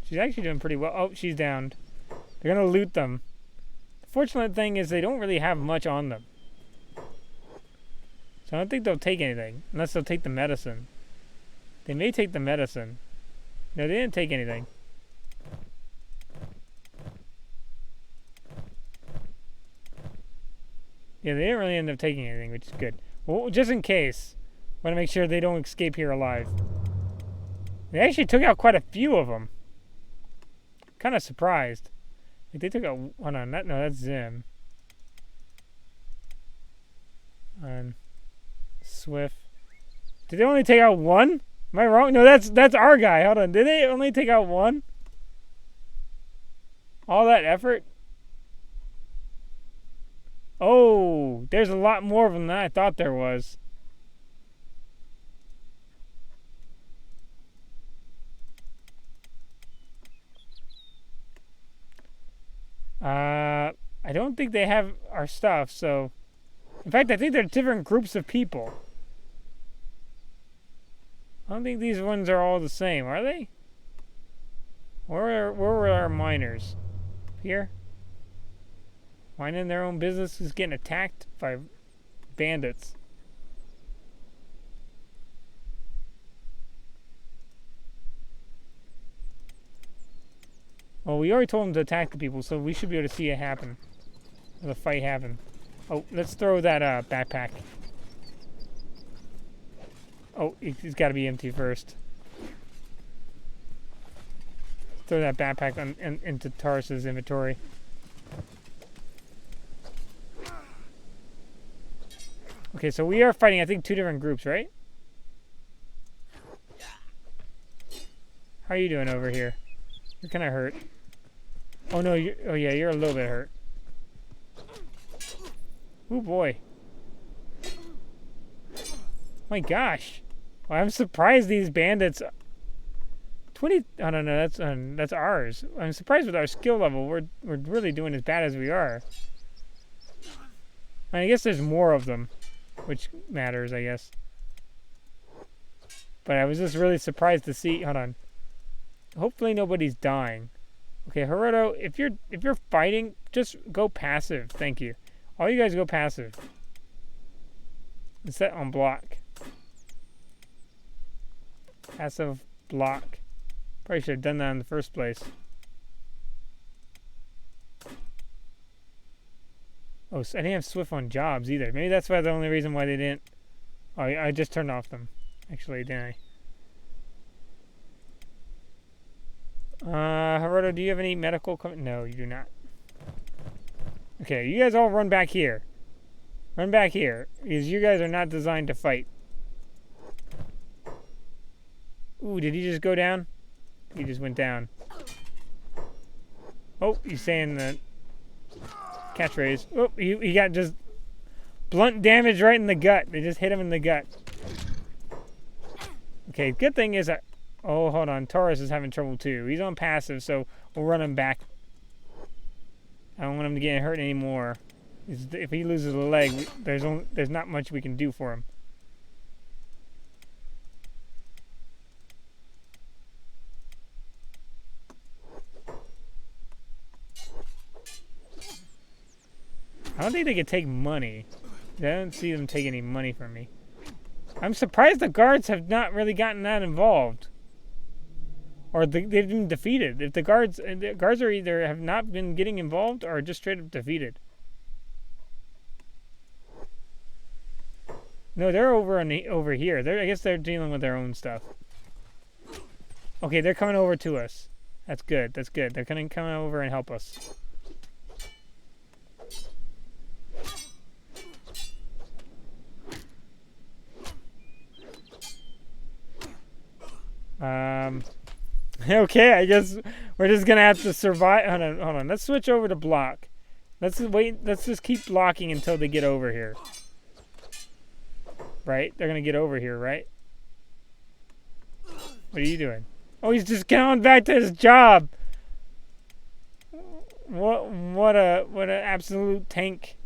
She's actually doing pretty well. Oh, she's downed. They're gonna loot them. The fortunate thing is they don't really have much on them. So I don't think they'll take anything. Unless they'll take the medicine. They may take the medicine. No, they didn't take anything. Yeah, they didn't really end up taking anything, which is good. Well, just in case, I want to make sure they don't escape here alive. They actually took out quite a few of them. Kind of surprised. Like they took out... Hold on, no, that's Zim. Swift. Did they only take out 1? Am I wrong? No, that's our guy. Hold on. Did they only take out 1? All that effort? Oh, there's a lot more of them than I thought there was. I don't think they have our stuff, so... In fact, I think they're different groups of people. I don't think these ones are all the same, are they? Where were our miners? Here? Minding their own business is getting attacked by bandits. Well, we already told them to attack the people, so we should be able to see it happen. The fight happen. Oh, let's throw that backpack. Oh, it's got to be empty first. Throw that backpack into Taurus's inventory. Okay, so we are fighting, I think, 2 different groups, right? How are you doing over here? You're kind of hurt. Oh no! Oh yeah, you're a little bit hurt. Oh boy! My gosh! Well, I'm surprised these bandits. 20. I don't know. That's ours. I'm surprised with our skill level. We're really doing as bad as we are. I guess there's more of them, which matters, I guess. But I was just really surprised to see. Hold on. Hopefully nobody's dying. Okay, Hiroto, if you're fighting, just go passive. Thank you. All you guys go passive. And set on block. Passive block. Probably should have done that in the first place. Oh, so I didn't have Swift on jobs either. Maybe that's why the only reason why they didn't. Oh, I just turned off them. Actually, didn't I? Hiroto, do you have any medical? No, you do not. Okay, you guys all run back here. Run back here, because you guys are not designed to fight. Ooh, did he just go down? He just went down. Oh, he's saying the catchphrase. Oh, he got just blunt damage right in the gut. They just hit him in the gut. Okay, good thing is that... Oh, hold on. Taurus is having trouble too. He's on passive, so we'll run him back. I don't want him to get hurt anymore. If he loses a leg, there's not much we can do for him. I don't think they could take money. I don't see them take any money from me. I'm surprised the guards have not really gotten that involved. Or they've been defeated. If the guards are either have not been getting involved or just straight up defeated. No, they're over here. I guess they're dealing with their own stuff. Okay, they're coming over to us. That's good. That's good. They're gonna come over and help us. Okay, I guess we're just gonna have to survive. Hold on. Let's switch over to block. Let's wait. Let's just keep blocking until they get over here. Right? They're gonna get over here, right? What are you doing? Oh, he's just going back to his job. What a absolute tank.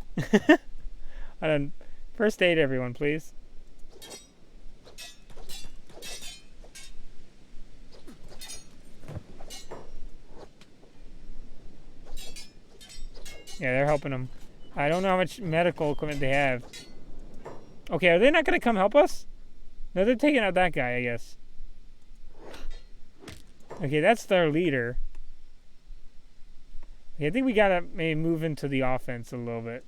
First aid, everyone, please. Yeah, they're helping them. I don't know how much medical equipment they have. Okay, are they not going to come help us? No, they're taking out that guy, I guess. Okay, that's their leader. Okay, I think we got to maybe move into the offense a little bit.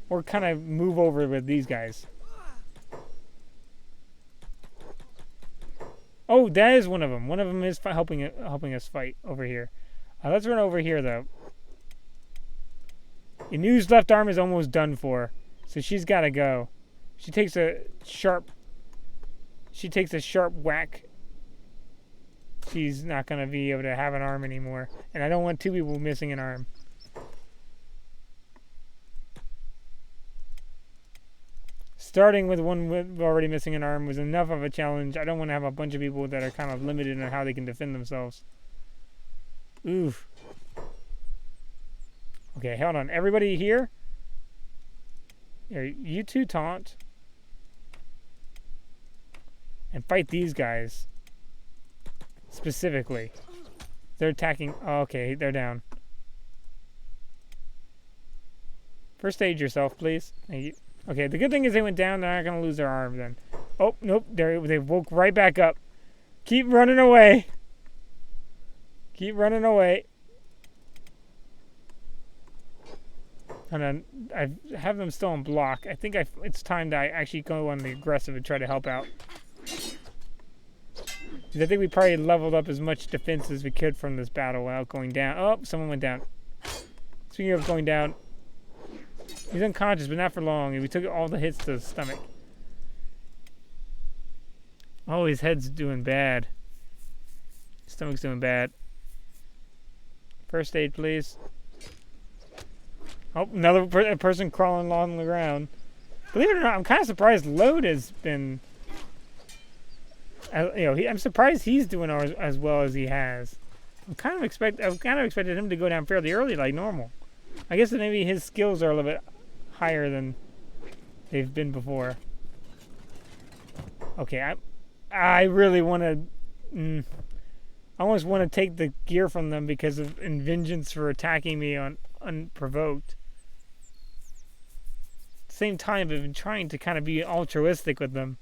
Or kind of move over with these guys. Oh, that is one of them. One of them is helping us fight over here. Let's run over here, though. Inu's left arm is almost done for, so she's got to go. She takes a sharp whack. She's not going to be able to have an arm anymore, and I don't want 2 people missing an arm. Starting with one already missing an arm was enough of a challenge. I don't want to have a bunch of people that are kind of limited on how they can defend themselves. Oof. Okay, hold on. Everybody here? Here, you two taunt. and fight these guys specifically. They're attacking. Oh, okay, they're down. First aid yourself, please. Thank you. Okay, the good thing is they went down. They're not going to lose their arm then. Oh, nope. They woke right back up. Keep running away. Keep running away. And then I have them still on block. I think it's time to actually go on the aggressive and try to help out. I think we probably leveled up as much defense as we could from this battle without going down. Oh, someone went down. Speaking of going down, he's unconscious, but not for long. We took all the hits to the stomach. Oh, his head's doing bad. His stomach's doing bad. First aid, please. Oh, another person crawling along the ground. Believe it or not, I'm kind of surprised Load has been... I'm surprised he's doing as well as he has. I've kind of expected him to go down fairly early, like normal. I guess that maybe his skills are a little bit higher than they've been before. Okay, I really want to. I almost want to take the gear from them because of in vengeance for attacking me unprovoked. At the same time, I've been trying to kind of be altruistic with them.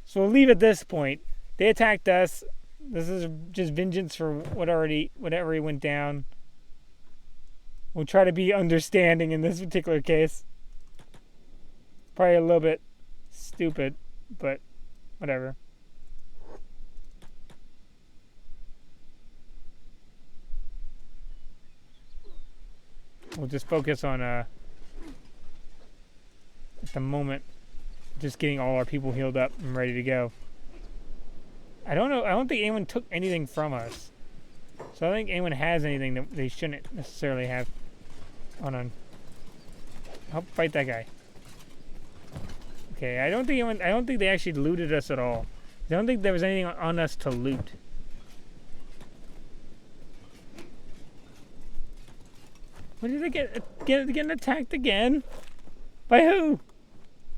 So we'll leave at this point. They attacked us. This is just vengeance for whatever he went down. We'll try to be understanding in this particular case. Probably a little bit stupid, but whatever. We'll just focus on at the moment, just getting all our people healed up and ready to go. I don't know. I don't think anyone took anything from us. So I don't think anyone has anything that they shouldn't necessarily have. Hold on. Help fight that guy. Okay, I don't think they actually looted us at all. I don't think there was anything on us to loot. What did they getting attacked again? By who?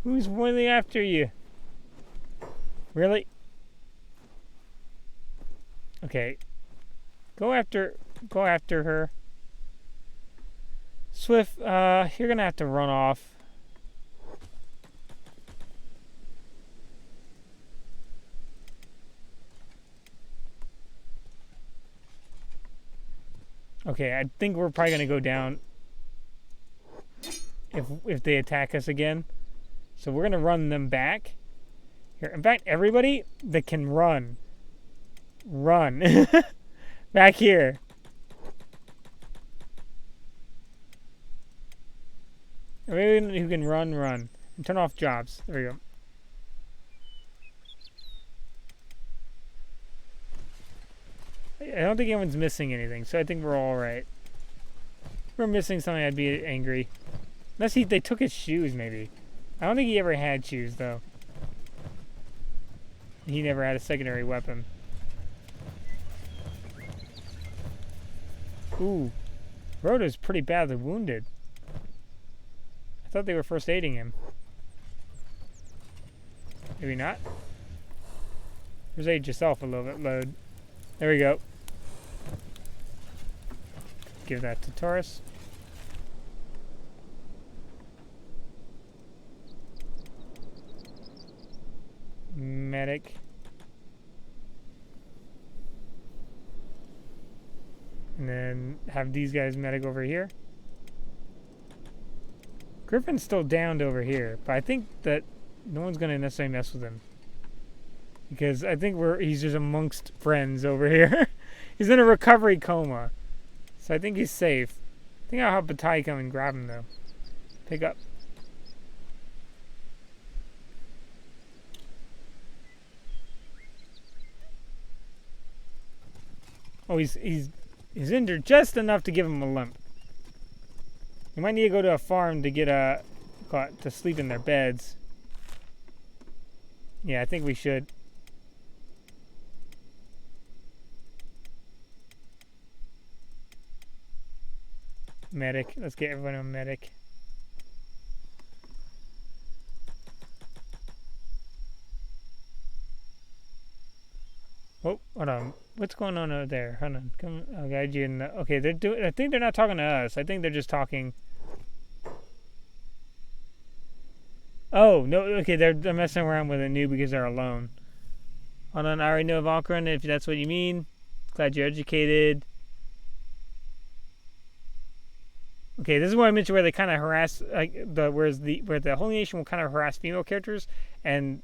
Who's really after you? Really? Okay. Go after her. Swift, you're gonna have to run off. Okay, I think we're probably gonna go down if they attack us again. So we're gonna run them back. Here, in fact, everybody that can run back here. Everyone who can run, and turn off jobs. There we go. I don't think anyone's missing anything, so I think we're all right. If we're missing something, I'd be angry. Unless they took his shoes, maybe. I don't think he ever had shoes, though. He never had a secondary weapon. Ooh. Rhoda's pretty badly wounded. I thought they were first aiding him. Maybe not. First aid yourself a little bit, Load. There we go. Give that to Taurus. Medic. And then have these guys medic over here. Griffin's still downed over here, but I think that no one's going to necessarily mess with him. Because I think he's just amongst friends over here. He's in a recovery coma. So I think he's safe. I think I'll have Bataille come and grab him, though. Pick up. Oh, he's injured just enough to give him a limp. We might need to go to a farm to get to sleep in their beds. Yeah, I think we should. Medic. Let's get everyone a medic. What's going on over there? Hold on. Come, I'll guide you in. Okay, they're doing. I think they're not talking to us. I think they're just talking. Oh no. Okay, they're messing around with a new because they're alone. Hold on. I already know of Okran. If that's what you mean. Glad you're educated. Okay, this is what I mentioned where they kind of harass, like where the Holy Nation will kind of harass female characters, and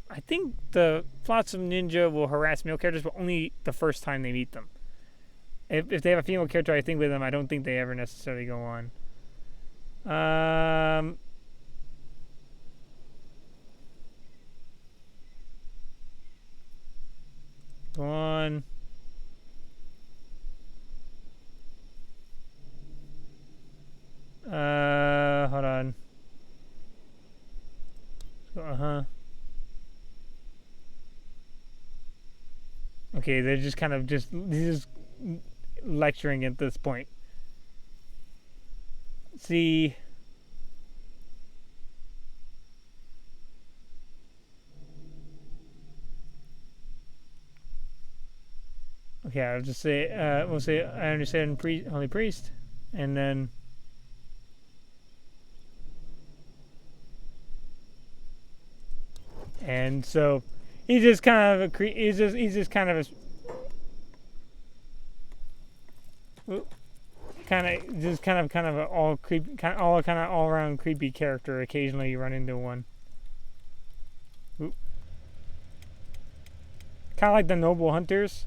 I think the Flotsam Ninja will harass male characters, but only the first time they meet them. If they have a female character, I think with them, I don't think they ever necessarily go on. Go on. Hold on. Okay, they're just kind of just lecturing at this point. See. Okay, I'll just say, we'll say, I understand, Holy Priest, and then. And so he's just kind of he's just kind of a all creepy all around creepy character. Occasionally you run into one. Kind of like the noble hunters.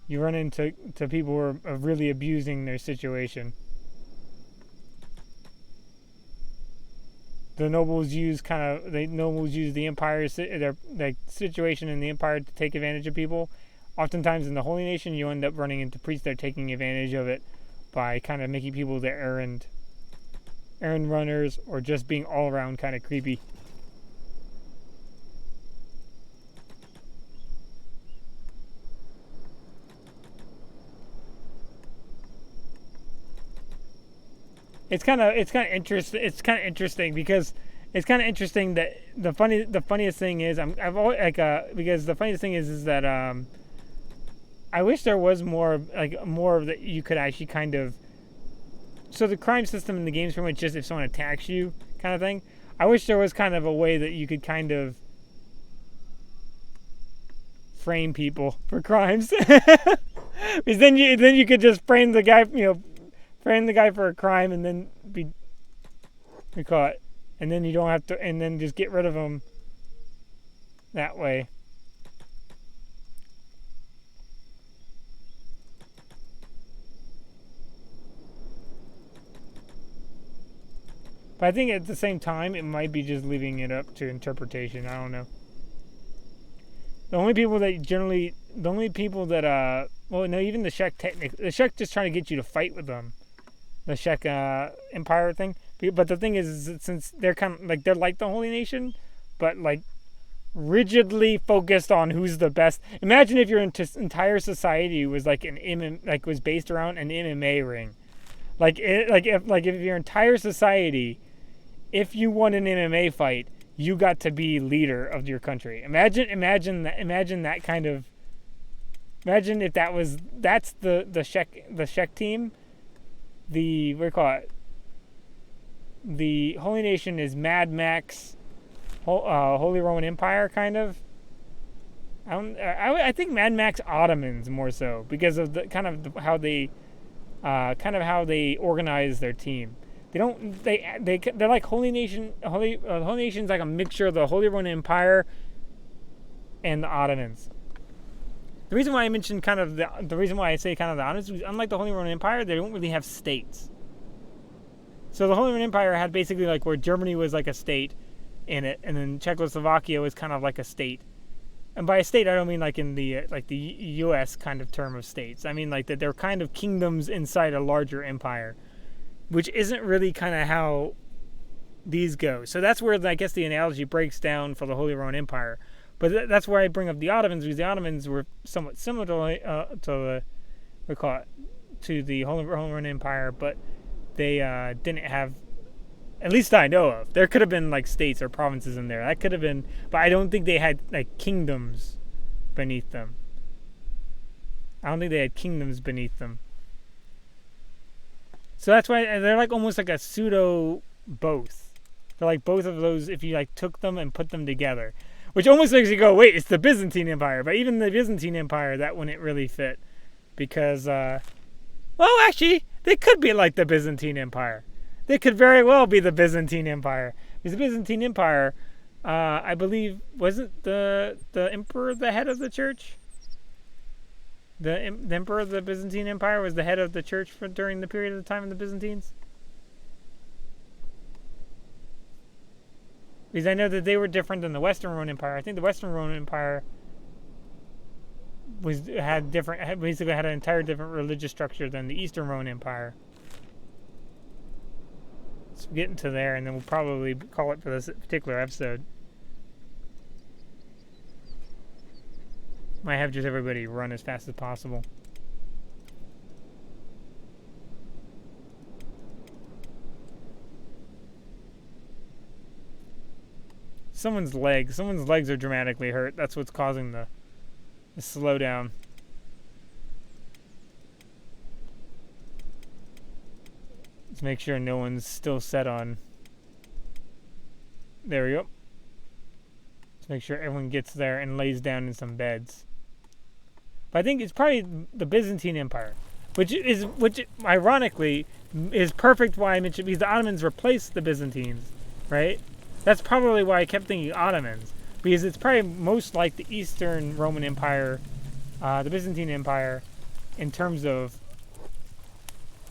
You run into people who are really abusing their situation. The nobles use the empire's their situation in the empire to take advantage of people. Oftentimes in the Holy Nation, you end up running into priests that are taking advantage of it by kind of making people their errand runners, or just being all around kind of creepy. It's kind of interesting. It's kind of interesting because it's kind of interesting that the funniest thing is because the funniest thing is that I wish there was more of that you could actually kind of. So the crime system in the game is pretty much just if someone attacks you kind of thing. I wish there was kind of a way that you could kind of frame people for crimes, because then you could just frame the guy, frame the guy for a crime and then be caught, and then you don't have to, and then just get rid of him that way. But I think at the same time it might be just leaving it up to interpretation. I don't know. The only people that even the Shek just trying to get you to fight with them. The Shek Empire thing. But the thing is since they're they're like the Holy Nation, but like rigidly focused on who's the best. Imagine if your entire society was like was based around an MMA ring. If your entire society, if you won an MMA fight, you got to be leader of your country. Imagine that kind of. Imagine if that's the Shek team. The the Holy Nation is Mad Max, Holy Roman Empire kind of. I think Mad Max Ottomans more so because of how they organize their team. They're like Holy Nation. Holy Nation's like a mixture of the Holy Roman Empire and the Ottomans. The reason why I mentioned the reason why I say the Ottomans is unlike the Holy Roman Empire, they don't really have states. So the Holy Roman Empire had basically like where Germany was like a state in it, and then Czechoslovakia was kind of like a state. And by a state, I don't mean like in the U.S. kind of term of states. I mean like that they're kind of kingdoms inside a larger empire, which isn't really kind of how these go. So that's where I guess the analogy breaks down for the Holy Roman Empire. But that's where I bring up the Ottomans, because the Ottomans were somewhat similar to the Holy Roman Empire, but they didn't have At least I know of. There could have been like states or provinces in there. That could have been, but I don't think they had like kingdoms beneath them. I don't think they had kingdoms beneath them. So that's why they're like almost like a pseudo both. They're like both of those if you like took them and put them together. Which almost makes you go, wait, it's the Byzantine Empire. But even the Byzantine Empire, that wouldn't really fit. Because, well, actually, they could be like the Byzantine Empire. They could very well be the Byzantine Empire. Because the Byzantine Empire, I believe, wasn't the emperor the head of the church? The emperor of the Byzantine Empire was the head of the church during the period of the time of the Byzantines? Because I know that they were different than the Western Roman Empire. I think the Western Roman Empire basically had an entire different religious structure than the Eastern Roman Empire. So we'll get into there, and then we'll probably call it for this particular episode. Might have just everybody run as fast as possible. Someone's legs are dramatically hurt. That's what's causing the slowdown. Let's make sure no one's still set on. There we go. Let's make sure everyone gets there and lays down in some beds. But I think it's probably the Byzantine Empire, which ironically is perfect why I mentioned, because the Ottomans replaced the Byzantines, right? That's probably why I kept thinking Ottomans, because it's probably most like the Eastern Roman Empire, the Byzantine Empire, in terms of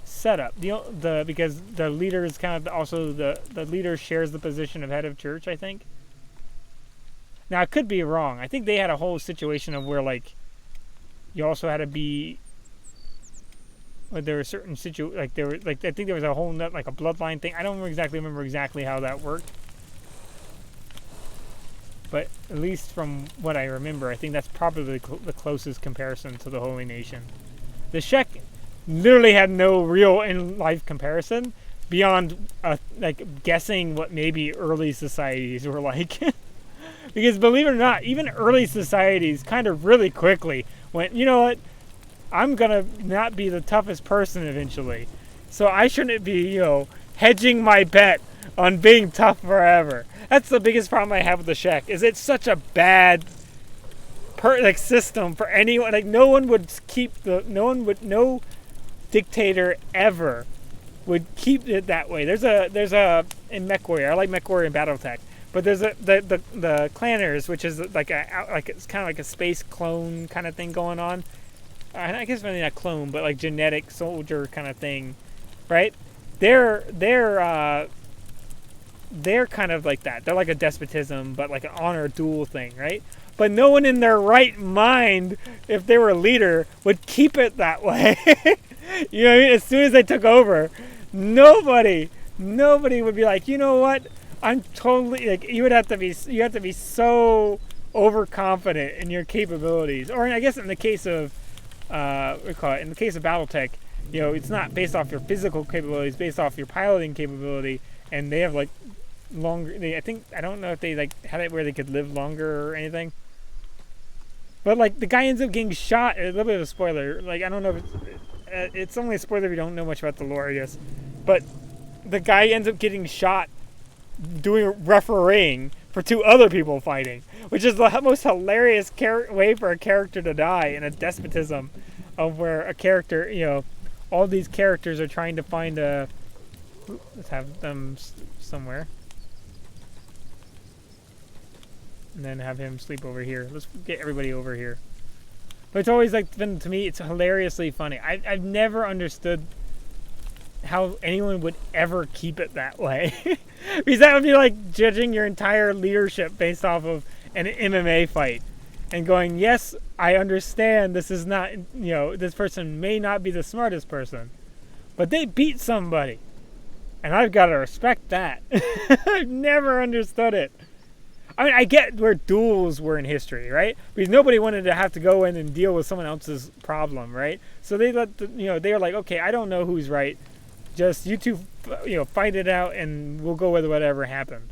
setup. Because the leader is kind of also the leader shares the position of head of church, I think. Now I could be wrong. I think they had a whole situation of where like you also had to be. Like there were certain I think there was a whole like a bloodline thing. I don't remember exactly how that worked. But at least from what I remember, I think that's probably the closest comparison to the Holy Nation. The Czech literally had no real in-life comparison beyond like guessing what maybe early societies were like. Because believe it or not, even early societies kind of really quickly went, you know what, I'm going to not be the toughest person eventually. So I shouldn't be, hedging my bet on being tough forever. That's the biggest problem I have with the Czech, is it's such a bad system for anyone. Like no dictator ever would keep it that way. There's a in MechWarrior. I like MechWarrior and BattleTech, but there's the Clanners, which is like it's kind of like a space clone kind of thing going on. I guess maybe not clone, but like genetic soldier kind of thing, right? They're kind of like that. They're like a despotism, but like an honor duel thing, right? But no one in their right mind, if they were a leader, would keep it that way. You know what I mean? As soon as they took over, nobody would be like, you know what? I'm totally like. You have to be so overconfident in your capabilities. Or I guess in the case of in the case of BattleTech, it's not based off your physical capabilities, based off your piloting capability, and they have like longer. I don't know if they like had it where they could live longer or anything. But like the guy ends up getting shot. A little bit of a spoiler. Like I don't know if it's only a spoiler if you don't know much about the lore, I guess. But the guy ends up getting shot doing refereeing for two other people fighting, which is the most hilarious way for a character to die in a despotism, of where a character, all these characters are trying to find a. Let's have them somewhere. And then have him sleep over here. Let's get everybody over here. But it's always been, to me, it's hilariously funny. I've never understood how anyone would ever keep it that way. Because that would be like judging your entire leadership based off of an MMA fight. And going, yes, I understand this is not, this person may not be the smartest person. But they beat somebody. And I've got to respect that. I've never understood it. I mean, I get where duels were in history, right? Because nobody wanted to have to go in and deal with someone else's problem, right? So they they were like, okay, I don't know who's right. Just you two, fight it out, and we'll go with whatever happened.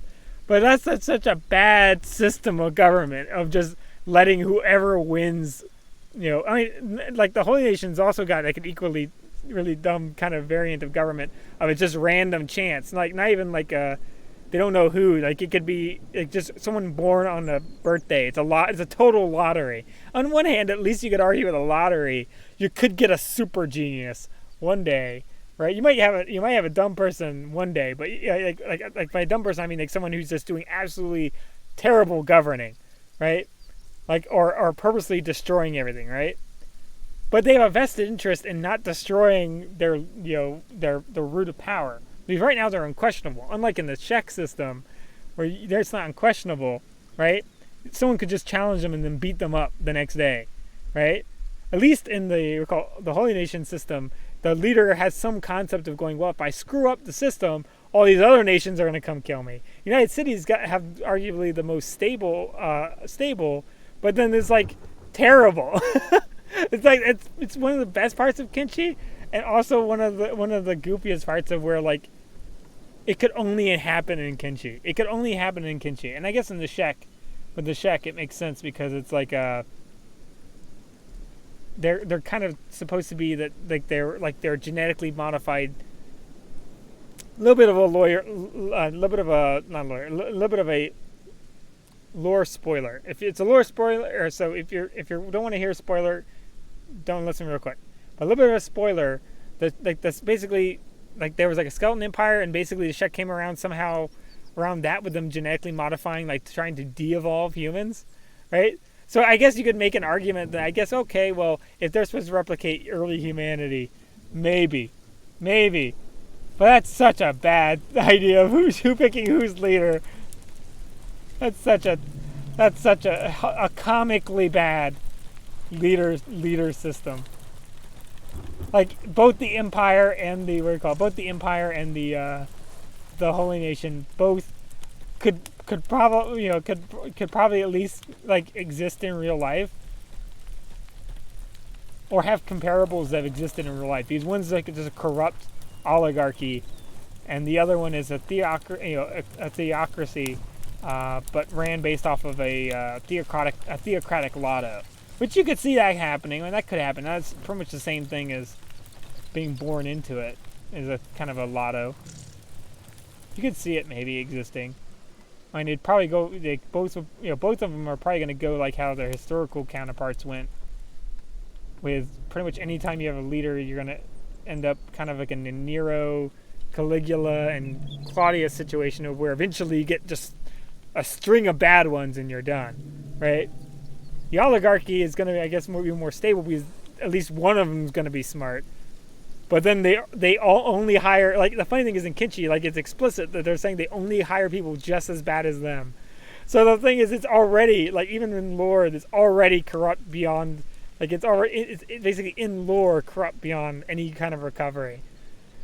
But that's such a bad system of government of just letting whoever wins. I mean, like the Holy Nation's also got like an equally really dumb kind of variant of government of it's just random chance, like not even like they don't know who. Like it could be like just someone born on a birthday. It's a total lottery. On one hand, at least you could argue with a lottery, you could get a super genius one day, right? You might have a dumb person one day, but like by dumb person I mean like someone who's just doing absolutely terrible governing, right? Like or purposely destroying everything, right? But they have a vested interest in not destroying their root of power. Because right now they're unquestionable. Unlike in the Czech system, where it's not unquestionable, right? Someone could just challenge them and then beat them up the next day, right? At least in the Holy Nation system, the leader has some concept of going, well, if I screw up the system, all these other nations are going to come kill me. United Cities have arguably the most stable, but then there's like terrible. It's like it's one of the best parts of Kenshi, and also one of the goofiest parts of where like it could only happen in Kenshi. It could only happen in Kenshi, and I guess in the Czech, with the Czech it makes sense because it's like they're kind of supposed to be that like they're genetically modified. A little bit of a lore spoiler. If it's a lore spoiler, so if you don't want to hear a spoiler, don't listen real quick. But a little bit of a spoiler. That's basically like there was like a skeleton empire, and basically the Czech came around somehow around that with them genetically modifying, like trying to de-evolve humans, right? So I guess you could make an argument that I guess okay, well, if they're supposed to replicate early humanity, maybe, but that's such a bad idea of who picking who's leader. That's such a comically bad leader system. Like both the Empire and the the Holy Nation both could probably could probably at least like exist in real life, or have comparables that existed in real life. Because one's like just a corrupt oligarchy, and the other one is a theocracy. But ran based off of a theocratic lotto, which you could see that happening. I mean, that could happen. That's pretty much the same thing as being born into it, is a kind of a lotto. You could see it maybe existing. I mean, it'd probably go both of them are probably going to go like how their historical counterparts went. With pretty much any time you have a leader, you're going to end up kind of like a Nero, Caligula, and Claudius situation of where eventually you get just a string of bad ones and you're done, right? The oligarchy is going to, I guess, be more stable because at least one of them is going to be smart. But then they all only hire, like the funny thing is in Kenshi, like it's explicit that they're saying they only hire people just as bad as them. So the thing is, it's already, like even in lore, it's already corrupt beyond, like it's basically in lore corrupt beyond any kind of recovery.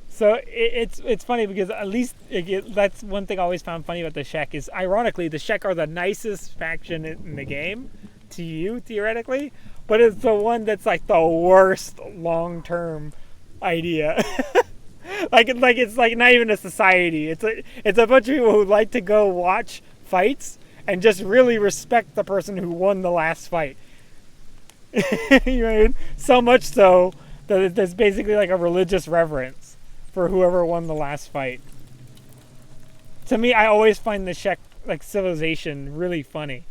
So it's funny because at least that's one thing I always found funny about the Czech is, ironically, the Czech are the nicest faction in the game to you, theoretically, but it's the one that's like the worst long-term idea. like it's like not even a society. It's a bunch of people who like to go watch fights and just really respect the person who won the last fight. You know what I mean? So much so that there's basically like a religious reverence for whoever won the last fight. To me, I always find the Czech like civilization really funny,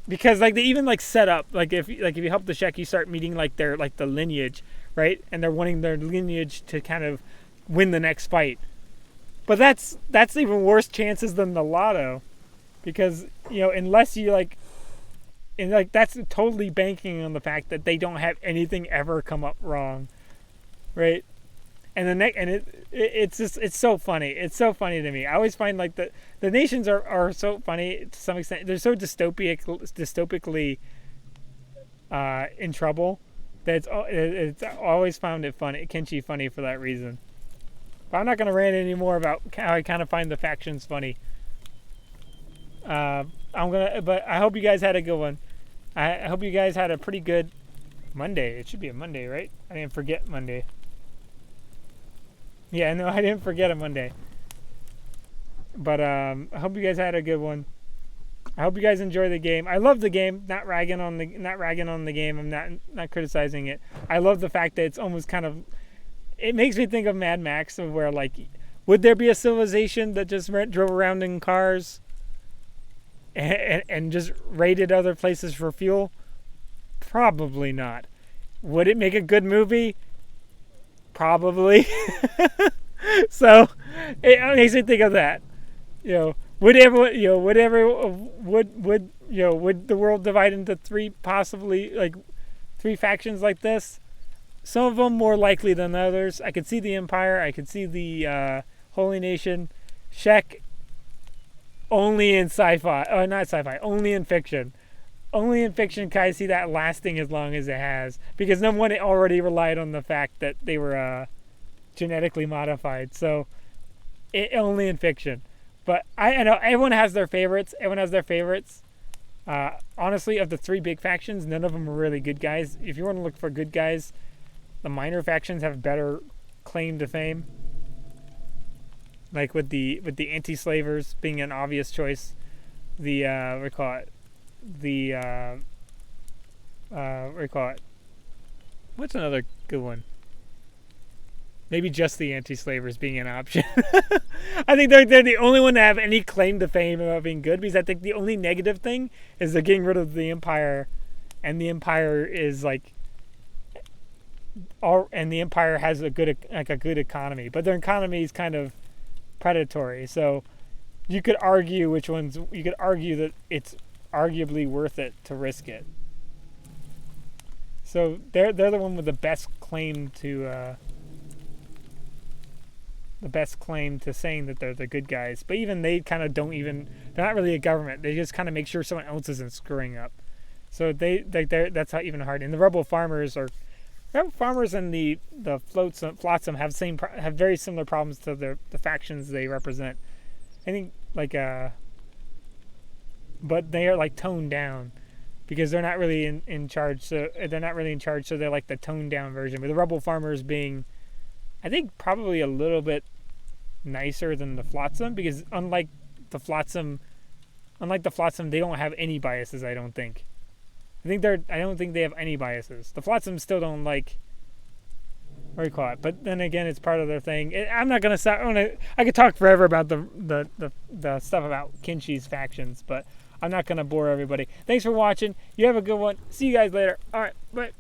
because like they even like set up like if you help the Czech, you start meeting like their like the lineage, right? And they're wanting their lineage to kind of win the next fight. But that's even worse chances than the lotto, because unless you like. And like that's totally banking on the fact that they don't have anything ever come up wrong, right? And it's so funny. It's so funny to me. I always find like the nations are so funny to some extent. They're so dystopically in trouble that it's always found it funny, Kenshi funny for that reason. But I'm not gonna rant anymore about how I kind of find the factions funny. But I hope you guys had a good one. I hope you guys had a pretty good Monday. It should be a Monday, right? I didn't forget Monday. Yeah, no, I didn't forget him one day. But I hope you guys had a good one. I hope you guys enjoy the game. I love the game. Not ragging on the game. I'm not criticizing it. I love the fact that it's almost kind of. It makes me think of Mad Max, of where like, would there be a civilization that just drove around in cars and just raided other places for fuel? Probably not. Would it make a good movie? Probably. So it makes me think of that. You know, would the world divide into three, possibly like three factions like this? Some of them more likely than others. I could see the Empire. I could see the Holy Nation. Shek only in sci-fi. Oh, not sci-fi. Only in fiction. Only in fiction can I see that lasting as long as it has. Because number one, it already relied on the fact that they were genetically modified. So, only in fiction. But I know everyone has their favorites. Honestly, of the three big factions, none of them are really good guys. If you want to look for good guys, the minor factions have better claim to fame. Like with the anti-slavers being an obvious choice. The what do you call it? The what do you call it? What's another good one? Maybe just the anti-slavers being an option. I think they're the only one to have any claim to fame about being good, because I think the only negative thing is they're getting rid of the Empire, and the Empire is like, and the Empire has a good economy, but their economy is kind of predatory. So you could argue that it's arguably worth it to risk it. So they're the one with the best claim to saying that they're the good guys. But even they kind of they're not really a government. They just kind of make sure someone else isn't screwing up. So that's how even hard. And the rebel farmers and the flotsam have very similar problems to the factions they represent. I think but they are like toned down, because they're not really in charge. So they're not really in charge. So they're like the toned down version. But the rebel farmers being, I think, probably a little bit nicer than the flotsam, because unlike the flotsam, they don't have any biases. I don't think they have any biases. The flotsam still don't like. What do you call it? But then again, it's part of their thing. I'm not gonna start. I could talk forever about the stuff about Kenshi's factions, but I'm not gonna bore everybody. Thanks for watching. You have a good one. See you guys later. All right, bye.